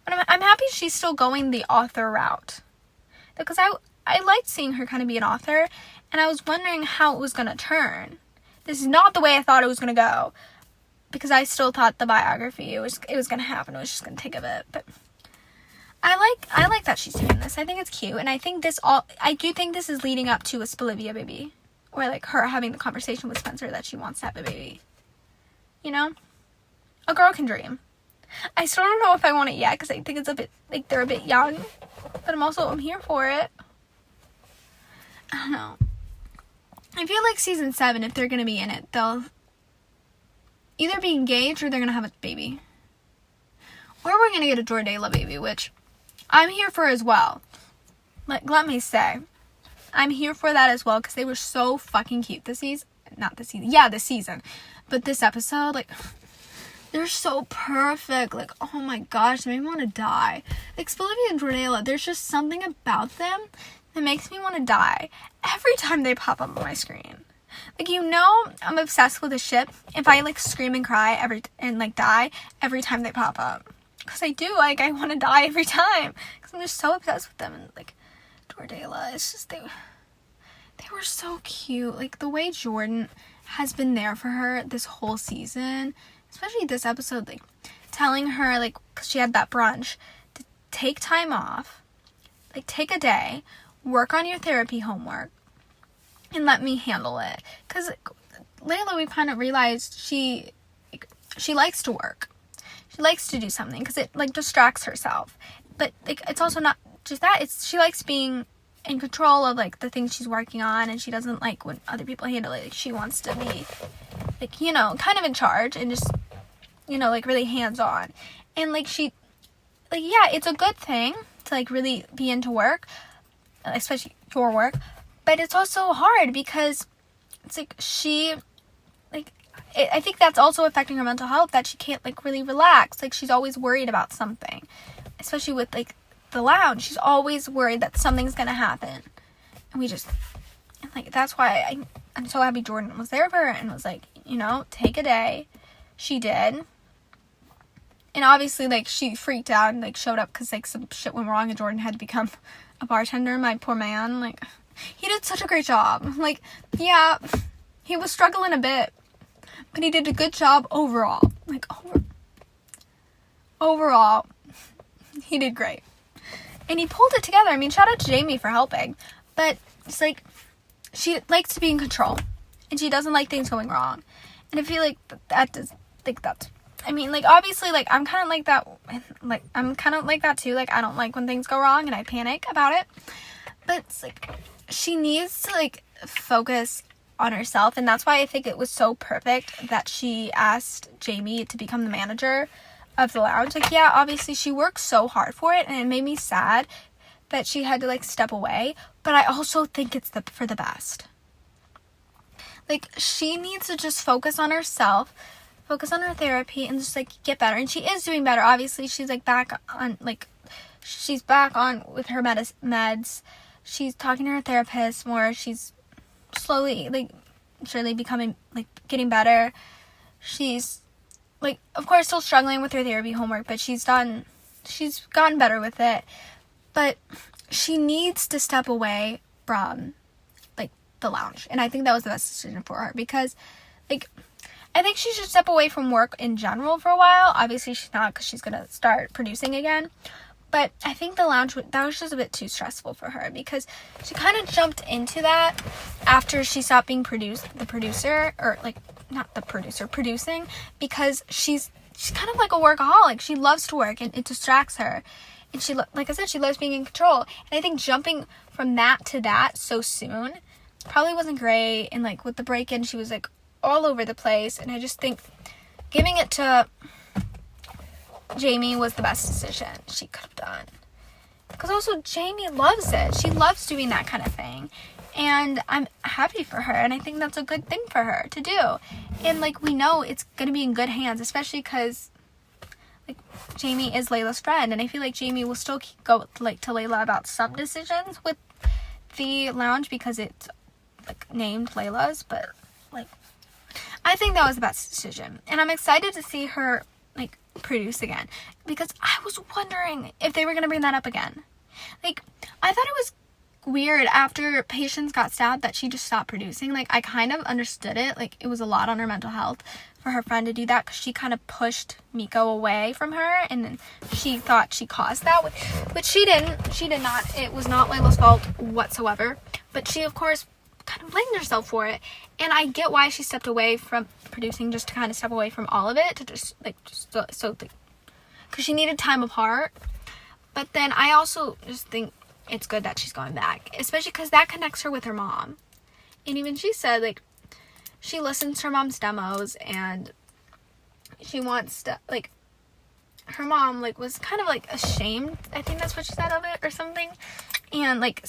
But I'm happy she's still going the author route. Because I liked seeing her kind of be an author. And I was wondering how it was going to turn. This is not the way I thought it was going to go. Because I still thought the biography, it was going to happen. It was just going to take a bit. But I like that she's doing this. I think it's cute. And I do think this is leading up to a Spolivia baby. Or like her having the conversation with Spencer that she wants to have a baby. You know? A girl can dream. I still don't know if I want it yet because I think it's a bit, like, they're a bit young. But I'm here for it. I don't know. I feel like season 7, if they're going to be in it, they'll either be engaged or they're going to have a baby. Or we're going to get a Jordala baby, which I'm here for as well. Like, let me say. I'm here for that as well because they were so fucking cute this season. Not this season. Yeah, this season. But this episode, like, they're so perfect. Like, oh my gosh, they made me want to die. Like, Spolivia and Jordala, there's just something about them that makes me want to die every time they pop up on my screen. Like, you know, I'm obsessed with a ship. If I, like, scream and cry and die every time they pop up. Because I do, like, I want to die every time. Because I'm just so obsessed with them. And, like, Jordala, it's just, they were so cute. Like, the way Jordan has been there for her this whole season, especially this episode, like, telling her, like, because she had that brunch, to take time off, like, take a day, work on your therapy homework, and let me handle it. Because Layla, we kind of realized she likes to work. She likes to do something because it, like, distracts herself. But, like, it's also not just that. She likes being in control of, like, the things she's working on, and she doesn't like when other people handle it. Like, she wants to be, like, you know, kind of in charge and just, you know, like, really hands-on. And, like, yeah, it's a good thing to, like, really be into work, especially your work, but it's also hard because it's like I think that's also affecting her mental health, that she can't, like, really relax. Like, she's always worried about something, especially with, like, the lounge. She's always worried that something's gonna happen, and like, that's why I'm so happy Jordan was there for her and was like, you know, take a day. She did. And obviously, like, she freaked out and, like, showed up because, like, some shit went wrong and Jordan had to become a bartender. My poor man, like, he did such a great job. Like, yeah, he was struggling a bit, but he did a good job overall. Like, overall, he did great. And he pulled it together. I mean, shout out to Jamie for helping. But it's like, she likes to be in control. And she doesn't like things going wrong. And I feel like I mean, like, obviously, like, I'm kind of like that. Like, I'm kind of like that too. Like, I don't like when things go wrong and I panic about it. But it's like, she needs to, like, focus on herself. And that's why I think it was so perfect that she asked Jamie to become the manager of the lounge. Like, yeah, obviously she worked so hard for it, and it made me sad that she had to, like, step away. But I also think it's for the best. Like, she needs to just focus on herself, focus on her therapy, and just, like, get better. And she is doing better. Obviously, she's, like, back on with her meds. She's talking to her therapist more. She's slowly, like, surely becoming, like, getting better. She's, like, of course, still struggling with her therapy homework, but she's gotten better with it. But she needs to step away from, like, the lounge. And I think that was the best decision for her because, like, I think she should step away from work in general for a while. Obviously, she's not, because she's going to start producing again. But I think the lounge, that was just a bit too stressful for her because she kind of jumped into that after she stopped being producing, because she's kind of like a workaholic. She loves to work and it distracts her. And she, like I said, she loves being in control. And I think jumping from that to that so soon probably wasn't great. And, like, with the break-in, she was, like, all over the place. And I just think giving it to Jamie was the best decision she could have done. Because also, Jamie loves it. She loves doing that kind of thing. And I'm happy for her. And I think that's a good thing for her to do. And, like, we know it's going to be in good hands. Especially because, like, Jamie is Layla's friend. And I feel like Jamie will still go, like, to Layla about some decisions with the lounge. Because it's, like, named Layla's. But, like, I think that was the best decision. And I'm excited to see her, like, produce again, because I was wondering if they were going to bring that up again. Like, I thought it was weird after Patience got stabbed that she just stopped producing. Like, I kind of understood it. Like, it was a lot on her mental health for her friend to do that because she kind of pushed Miko away from her, and then she thought she caused that, which she didn't. She did not. It was not Layla's fault whatsoever. But she, of course, kind of blamed herself for it. And I get why she stepped away from producing, just to kind of step away from all of it, to just because she needed time apart. But then I also just think it's good that she's going back, especially because that connects her with her mom. And even she said, like, she listens to her mom's demos, and she wants to, like, her mom, like, was kind of, like, ashamed, I think that's what she said, of it, or something, and, like,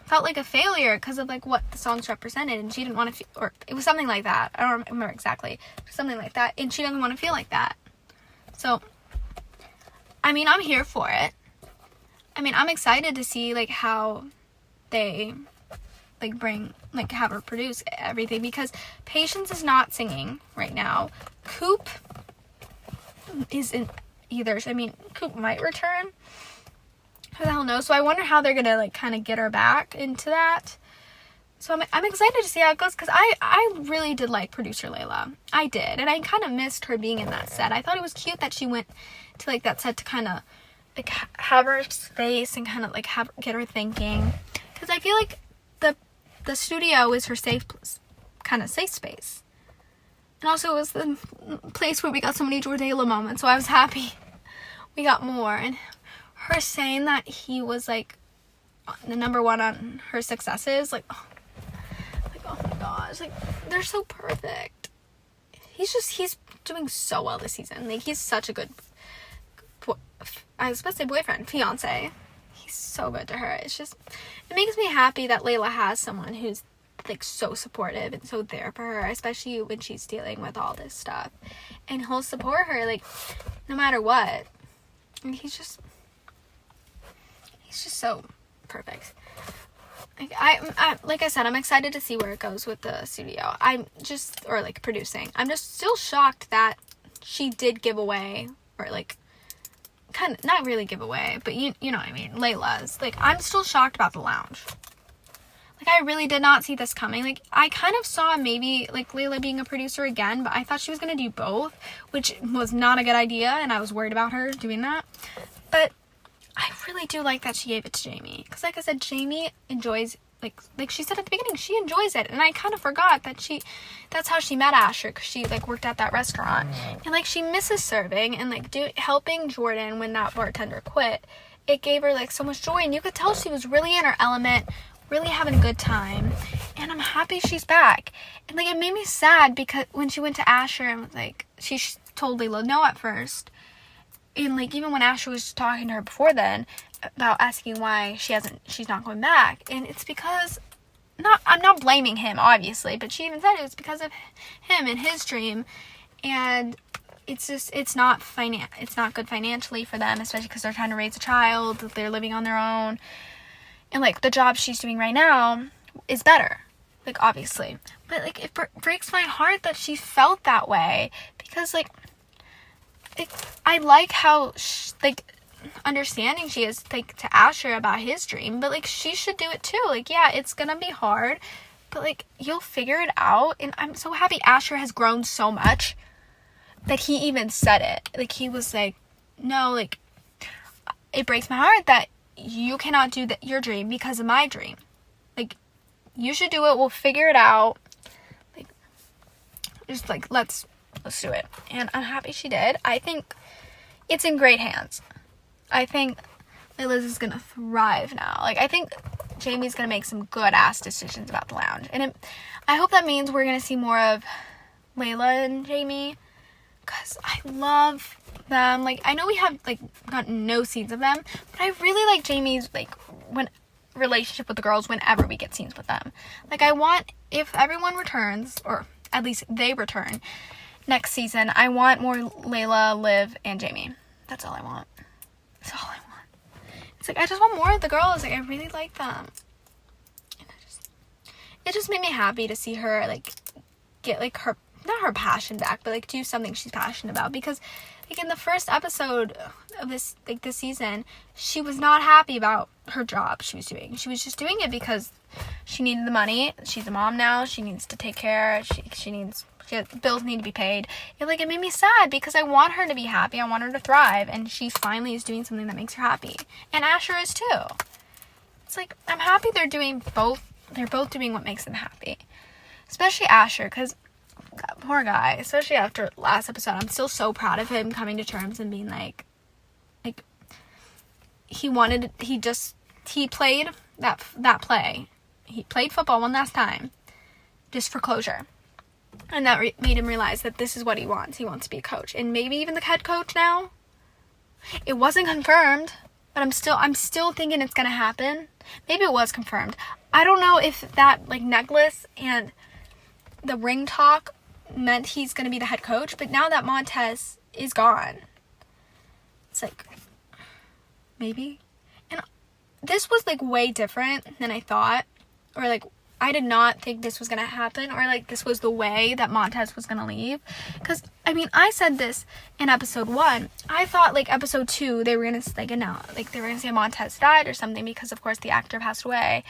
felt like a failure because of, like, what the songs represented, and she didn't want to or it was something like that. I don't remember exactly. Something like that, and she doesn't want to feel like that. So, I mean, I'm here for it. I mean, I'm excited to see, like, how they, like, have her produce everything, because Patience is not singing right now. Coop isn't either. I mean, Coop might return. Who the hell knows? So I wonder how they're gonna, like, kind of get her back into that. So I'm excited to see how it goes, because I really did like producer Layla. I did, and I kind of missed her being in that set. I thought it was cute that she went to, like, that set to kind of, like, have her space and kind of, like, get her thinking, because I feel like the studio is her safe space. And also it was the place where we got so many Jordala moments, so I was happy we got more. And her saying that he was, like, the number one on her successes, like, oh my gosh, like, they're so perfect. He's doing so well this season. Like, he's such a good, I was supposed to say boyfriend, fiance. He's so good to her. It's just, it makes me happy that Layla has someone who's, like, so supportive and so there for her, especially when she's dealing with all this stuff. And he'll support her, like, no matter what. And he's just so perfect. Like I said, I'm excited to see where it goes with the studio. Producing. I'm just still shocked that she did give away, or, like, kind of, not really give away, but you know what I mean, Layla's. Like, I'm still shocked about the lounge. Like, I really did not see this coming. Like, I kind of saw maybe, like, Layla being a producer again, but I thought she was going to do both, which was not a good idea, and I was worried about her doing that. But I really do like that she gave it to Jamie, because, like I said, Jamie enjoys, like she said at the beginning, she enjoys it, and I kind of forgot that that's how she met Asher, because she, like, worked at that restaurant, and, like, she misses serving, and, like, helping Jordan when that bartender quit. It gave her, like, so much joy, and you could tell she was really in her element, really having a good time, and I'm happy she's back. And, like, it made me sad because when she went to Asher and, like, she told Layla no at first, and, like, even when Asher was talking to her before then about asking why she's not going back, and it's because, I'm not blaming him, obviously, but she even said it was because of him and his dream, and it's just, it's not good financially for them, especially because they're trying to raise a child, they're living on their own, and, like, the job she's doing right now is better, like, obviously, but, like, it breaks my heart that she felt that way, because, like, I like how, understanding she is, like, to Asher about his dream, but, like, she should do it too. Like, yeah, it's gonna be hard, but, like, you'll figure it out. And I'm so happy Asher has grown so much that he even said it. Like, he was like, no, like, it breaks my heart that you cannot do your dream because of my dream. Like, you should do it. We'll figure it out. Like, just, like, let's do it. And I'm happy she did. I think it's in great hands. I think Liz is gonna thrive now. Like, I think Jamie's gonna make some good ass decisions about the lounge, and I hope that means we're gonna see more of Layla and Jamie, because I love them. Like, I know we have, like, gotten no scenes of them, but I really like Jamie's, like, relationship with the girls whenever we get scenes with them. Like, I want, if everyone returns, or at least they return next season, I want more Layla, Liv, and Jamie. That's all I want. That's all I want. It's like, I just want more of the girls. Like, I really like them. And it just made me happy to see her, like, get, like, not her passion back, but, like, do something she's passionate about. Because, like, in the first episode of this season, she was not happy about her job she was doing. She was just doing it because she needed the money. She's a mom now. She needs to take care. Bills need to be paid. It made me sad because I want her to be happy. I want her to thrive. And she finally is doing something that makes her happy. And Asher is too. It's like, I'm happy they're doing both. They're both doing what makes them happy. Especially Asher, because poor guy, especially after last episode, I'm still so proud of him coming to terms and being like he played that play. He played football one last time just for closure. And that made him realize that this is what he wants. He wants to be a coach. And maybe even the head coach now. It wasn't confirmed, but I'm still thinking it's going to happen. Maybe it was confirmed. I don't know if that necklace and the ring talk meant he's going to be the head coach, but now that Montez is gone, it's maybe. And this was way different than I thought, or I did not think this was going to happen, or this was the way that Montez was going to leave. Because I said this in episode 1. I thought episode 2 they were going to they were going to say Montez died or something, because of course the actor passed away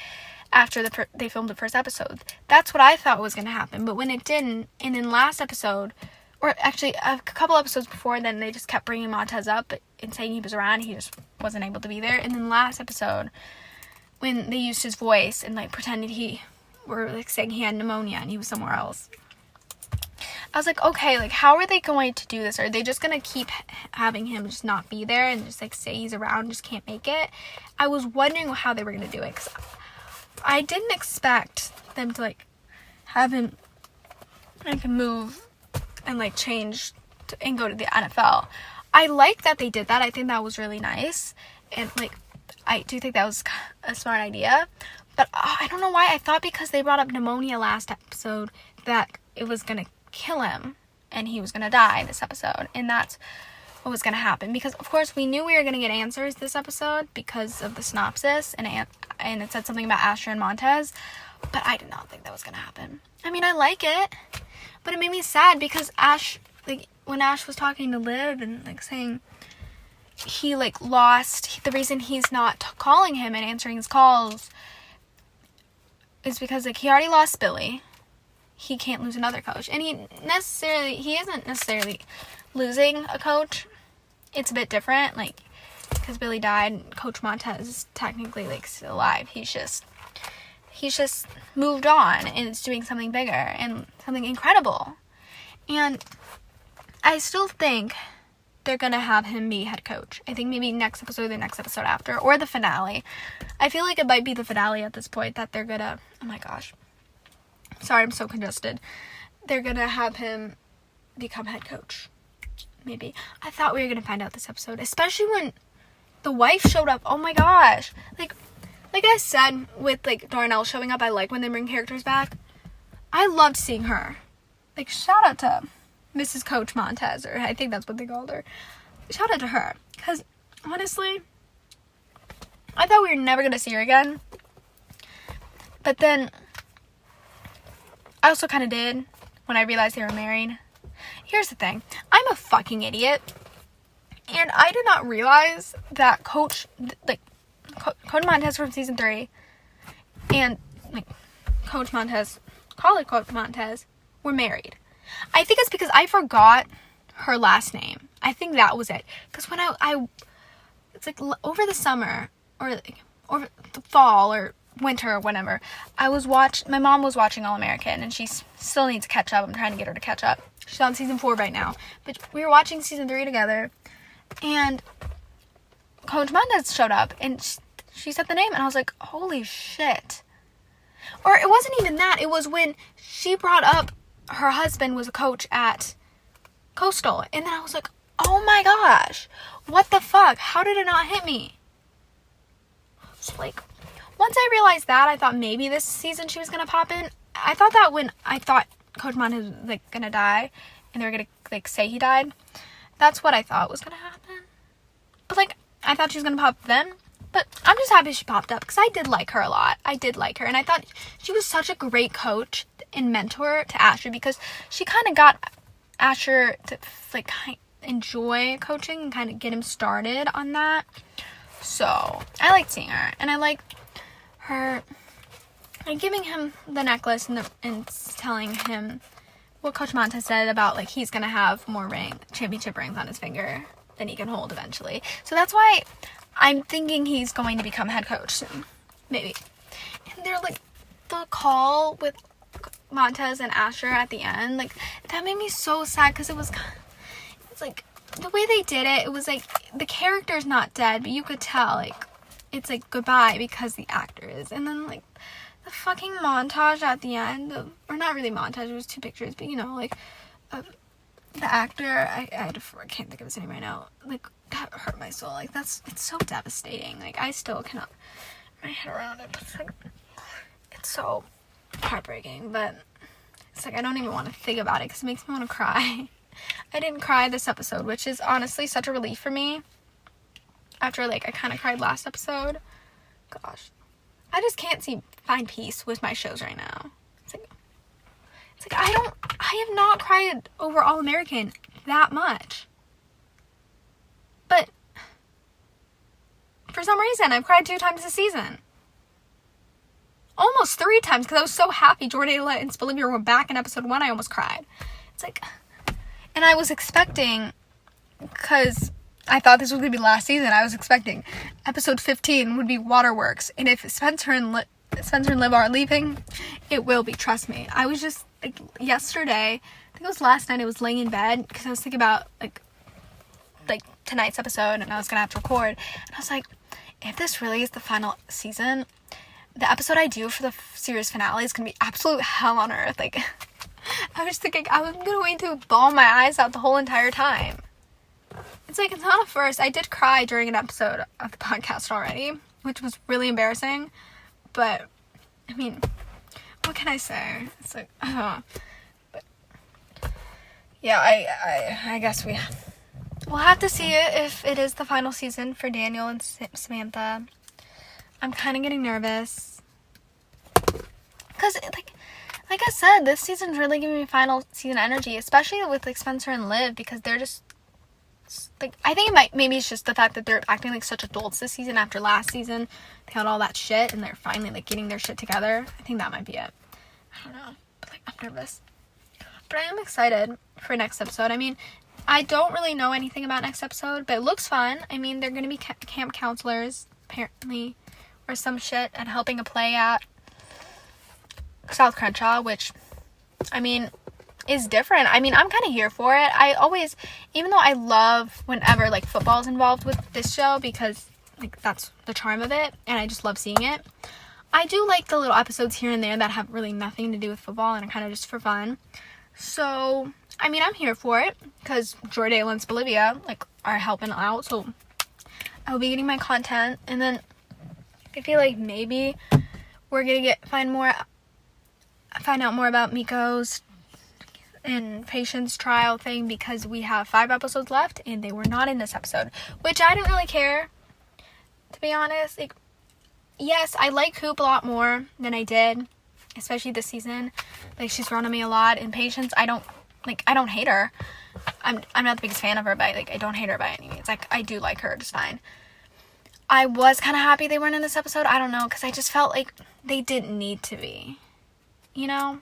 after they filmed the first episode. That's what I thought was going to happen. But when it didn't, and in last episode, or actually a couple episodes before then, they just kept bringing Montez up and saying he was around. He just wasn't able to be there. And then last episode, when they used his voice and pretended saying he had pneumonia and he was somewhere else, I was okay, how are they going to do this? Are they just going to keep having him just not be there and just say he's around, just can't make it? I was wondering how they were going to do it, because I didn't expect them to have him move and change and go to the NFL. I like that they did that. I think that was really nice, and I do think that was a smart idea. But I don't know why. I thought because they brought up pneumonia last episode that it was gonna kill him and he was gonna die this episode, and that's what was gonna happen. Because of course we knew we were gonna get answers this episode because of the synopsis, and it said something about Asher and Montez, but I did not think that was gonna happen. I like it, but it made me sad because Ash, when Ash was talking to Liv and saying he lost, the reason he's not calling him and answering his calls is because he already lost Billy. He can't lose another coach, and he isn't necessarily losing a coach. It's a bit different, because Billy died and Coach Montez is technically still alive. He's just moved on and is doing something bigger and something incredible. And I still think they're gonna have him be head coach. I think maybe next episode, the next episode after, or the finale. I feel it might be the finale at this point that they're gonna, oh my gosh, sorry, I'm so congested. They're gonna have him become head coach. Maybe. I thought we were gonna find out this episode, especially when the wife showed up. Oh my gosh. Like I said, with Darnell showing up, I like when they bring characters back. I loved seeing her. Shout out to Mrs. Coach Montez, or I think that's what they called her. Shout out to her, because honestly, I thought we were never gonna see her again. But then I also kind of did when I realized they were married. Here's the thing. I'm a fucking idiot. And I did not realize that Coach Montez from season 3 and Coach Montez, college Coach Montez, were married. I think it's because I forgot her last name. I think that was it. Because when it's over the summer or the fall or winter or whenever, my mom was watching All American, and she still needs to catch up. I'm trying to get her to catch up. She's on season 4 right now, but we were watching season 3 together, and Coach Montez showed up, and she said the name, and I was like, holy shit. Or it wasn't even that. It was when she brought up her husband was a coach at Coastal, and then I was like, oh my gosh, what the fuck? How did it not hit me? So once I realized that, I thought maybe this season she was gonna pop in. I thought that when I thought Coach Montez was gonna die, and they were gonna say he died. That's what I thought was gonna happen. But I thought she was gonna pop then. But I'm just happy she popped up, because I did like her a lot. I did like her, and I thought she was such a great coach and mentor to Asher, because she kind of got Asher to enjoy coaching and kind of get him started on that. So I liked seeing her, and I like her and giving him the necklace and telling him what Coach Monta said about, like, he's gonna have more championship rings on his finger than he can hold eventually. So that's why I'm thinking he's going to become head coach soon, maybe. And they're like, the call with Montez and Asher at the end, like, that made me so sad, because it's like, the way they did it, it was like, the character's not dead, but you could tell, like, it's like goodbye because the actor is. And then, like, the fucking montage at the end, or not really montage, it was 2 pictures, but, you know, like, of the actor, I can't think of his name right now, like, that hurt my soul. Like, it's so devastating. Like, I still cannot wrap my head around it. It's like, it's so heartbreaking, but it's like, I don't even want to think about it, because it makes me want to cry. I didn't cry this episode, which is honestly such a relief for me, after, like, I kind of cried last episode. Gosh, I just can't find peace with my shows right now. It's like I have not cried over All American that much. But for some reason, I've cried 2 times this season. Almost 3 times, because I was so happy Jordana and Bolivia were back in episode 1, I almost cried. It's like, and I was expecting, because I thought this was going to be last season, I was expecting episode 15 would be Waterworks, and if Spencer and Liv are leaving, it will be, trust me. I was just, like, yesterday, I think it was last night, I was laying in bed, because I was thinking about, like tonight's episode, and I was going to have to record, and I was like, if this really is the final season, the episode I do for the series finale is going to be absolute hell on earth. Like, I was thinking I was going to bawl my eyes out the whole entire time. It's like, it's not a first. I did cry during an episode of the podcast already, which was really embarrassing, but, I mean, what can I say? It's like, but, yeah, I guess we'll have to see if it is the final season for Daniel and Samantha. I'm kind of getting nervous, because, like I said, this season's really giving me final season energy, especially with, like, Spencer and Liv, because they're just, like, I think maybe it's just the fact that they're acting like such adults this season after last season. They had all that shit, and they're finally, like, getting their shit together. I think that might be it. I don't know, but, like, I'm nervous, but I am excited for next episode. I mean, I don't really know anything about next episode, but it looks fun. I mean, they're gonna be camp counselors, apparently, or some shit, and helping a play at South Crenshaw, which, I mean, is different. I mean, I'm kind of here for it. I always, even though I love whenever, like, football is involved with this show, because, like, that's the charm of it, and I just love seeing it, I do like the little episodes here and there that have really nothing to do with football and are kind of just for fun. So, I mean, I'm here for it, because Jordana and Bolivia, like, are helping out, so I'll be getting my content, and then I feel like maybe we're gonna find out more about Miko's and Patient's trial thing, because we have 5 episodes left, and they were not in this episode, which I didn't really care, to be honest. Like, yes, I like Coop a lot more than I did, especially this season. Like, she's grown on me a lot. In Patience, I don't hate her. I'm not the biggest fan of her, but, like, I don't hate her by any means. Like, I do like her just fine. I was kind of happy they weren't in this episode. I don't know, because I just felt like they didn't need to be, you know?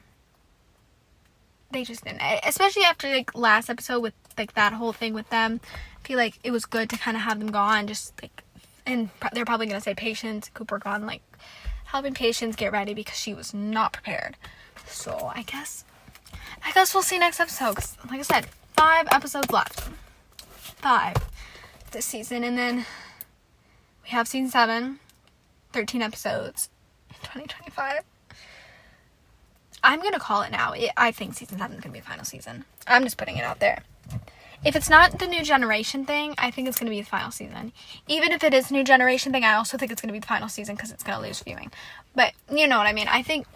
They just didn't. Especially after, like, last episode with, like, that whole thing with them. I feel like it was good to kind of have them gone, just, like, and they're probably going to say Patience, Cooper gone, like, helping Patience get ready, because she was not prepared. So, I guess we'll see next episode, because, like I said, 5 episodes left. 5 this season, and then we have season 7, 13 episodes in 2025. I'm going to call it now. I think season 7 is going to be the final season. I'm just putting it out there. If it's not the New Generation thing, I think it's going to be the final season. Even if it is New Generation thing, I also think it's going to be the final season, because it's going to lose viewing. But you know what I mean. I think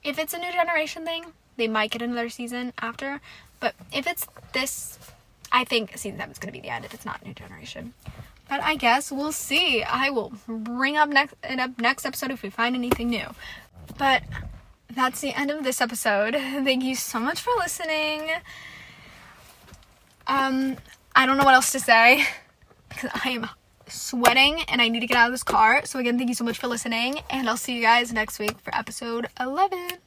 if it's a New Generation thing, they might get another season after. But if it's this, I think season 7 is going to be the end if it's not New Generation. But I guess we'll see. I will bring up next episode if we find anything new. But that's the end of this episode. Thank you so much for listening. I don't know what else to say, because I am sweating and I need to get out of this car. So again, thank you so much for listening, and I'll see you guys next week for episode 11.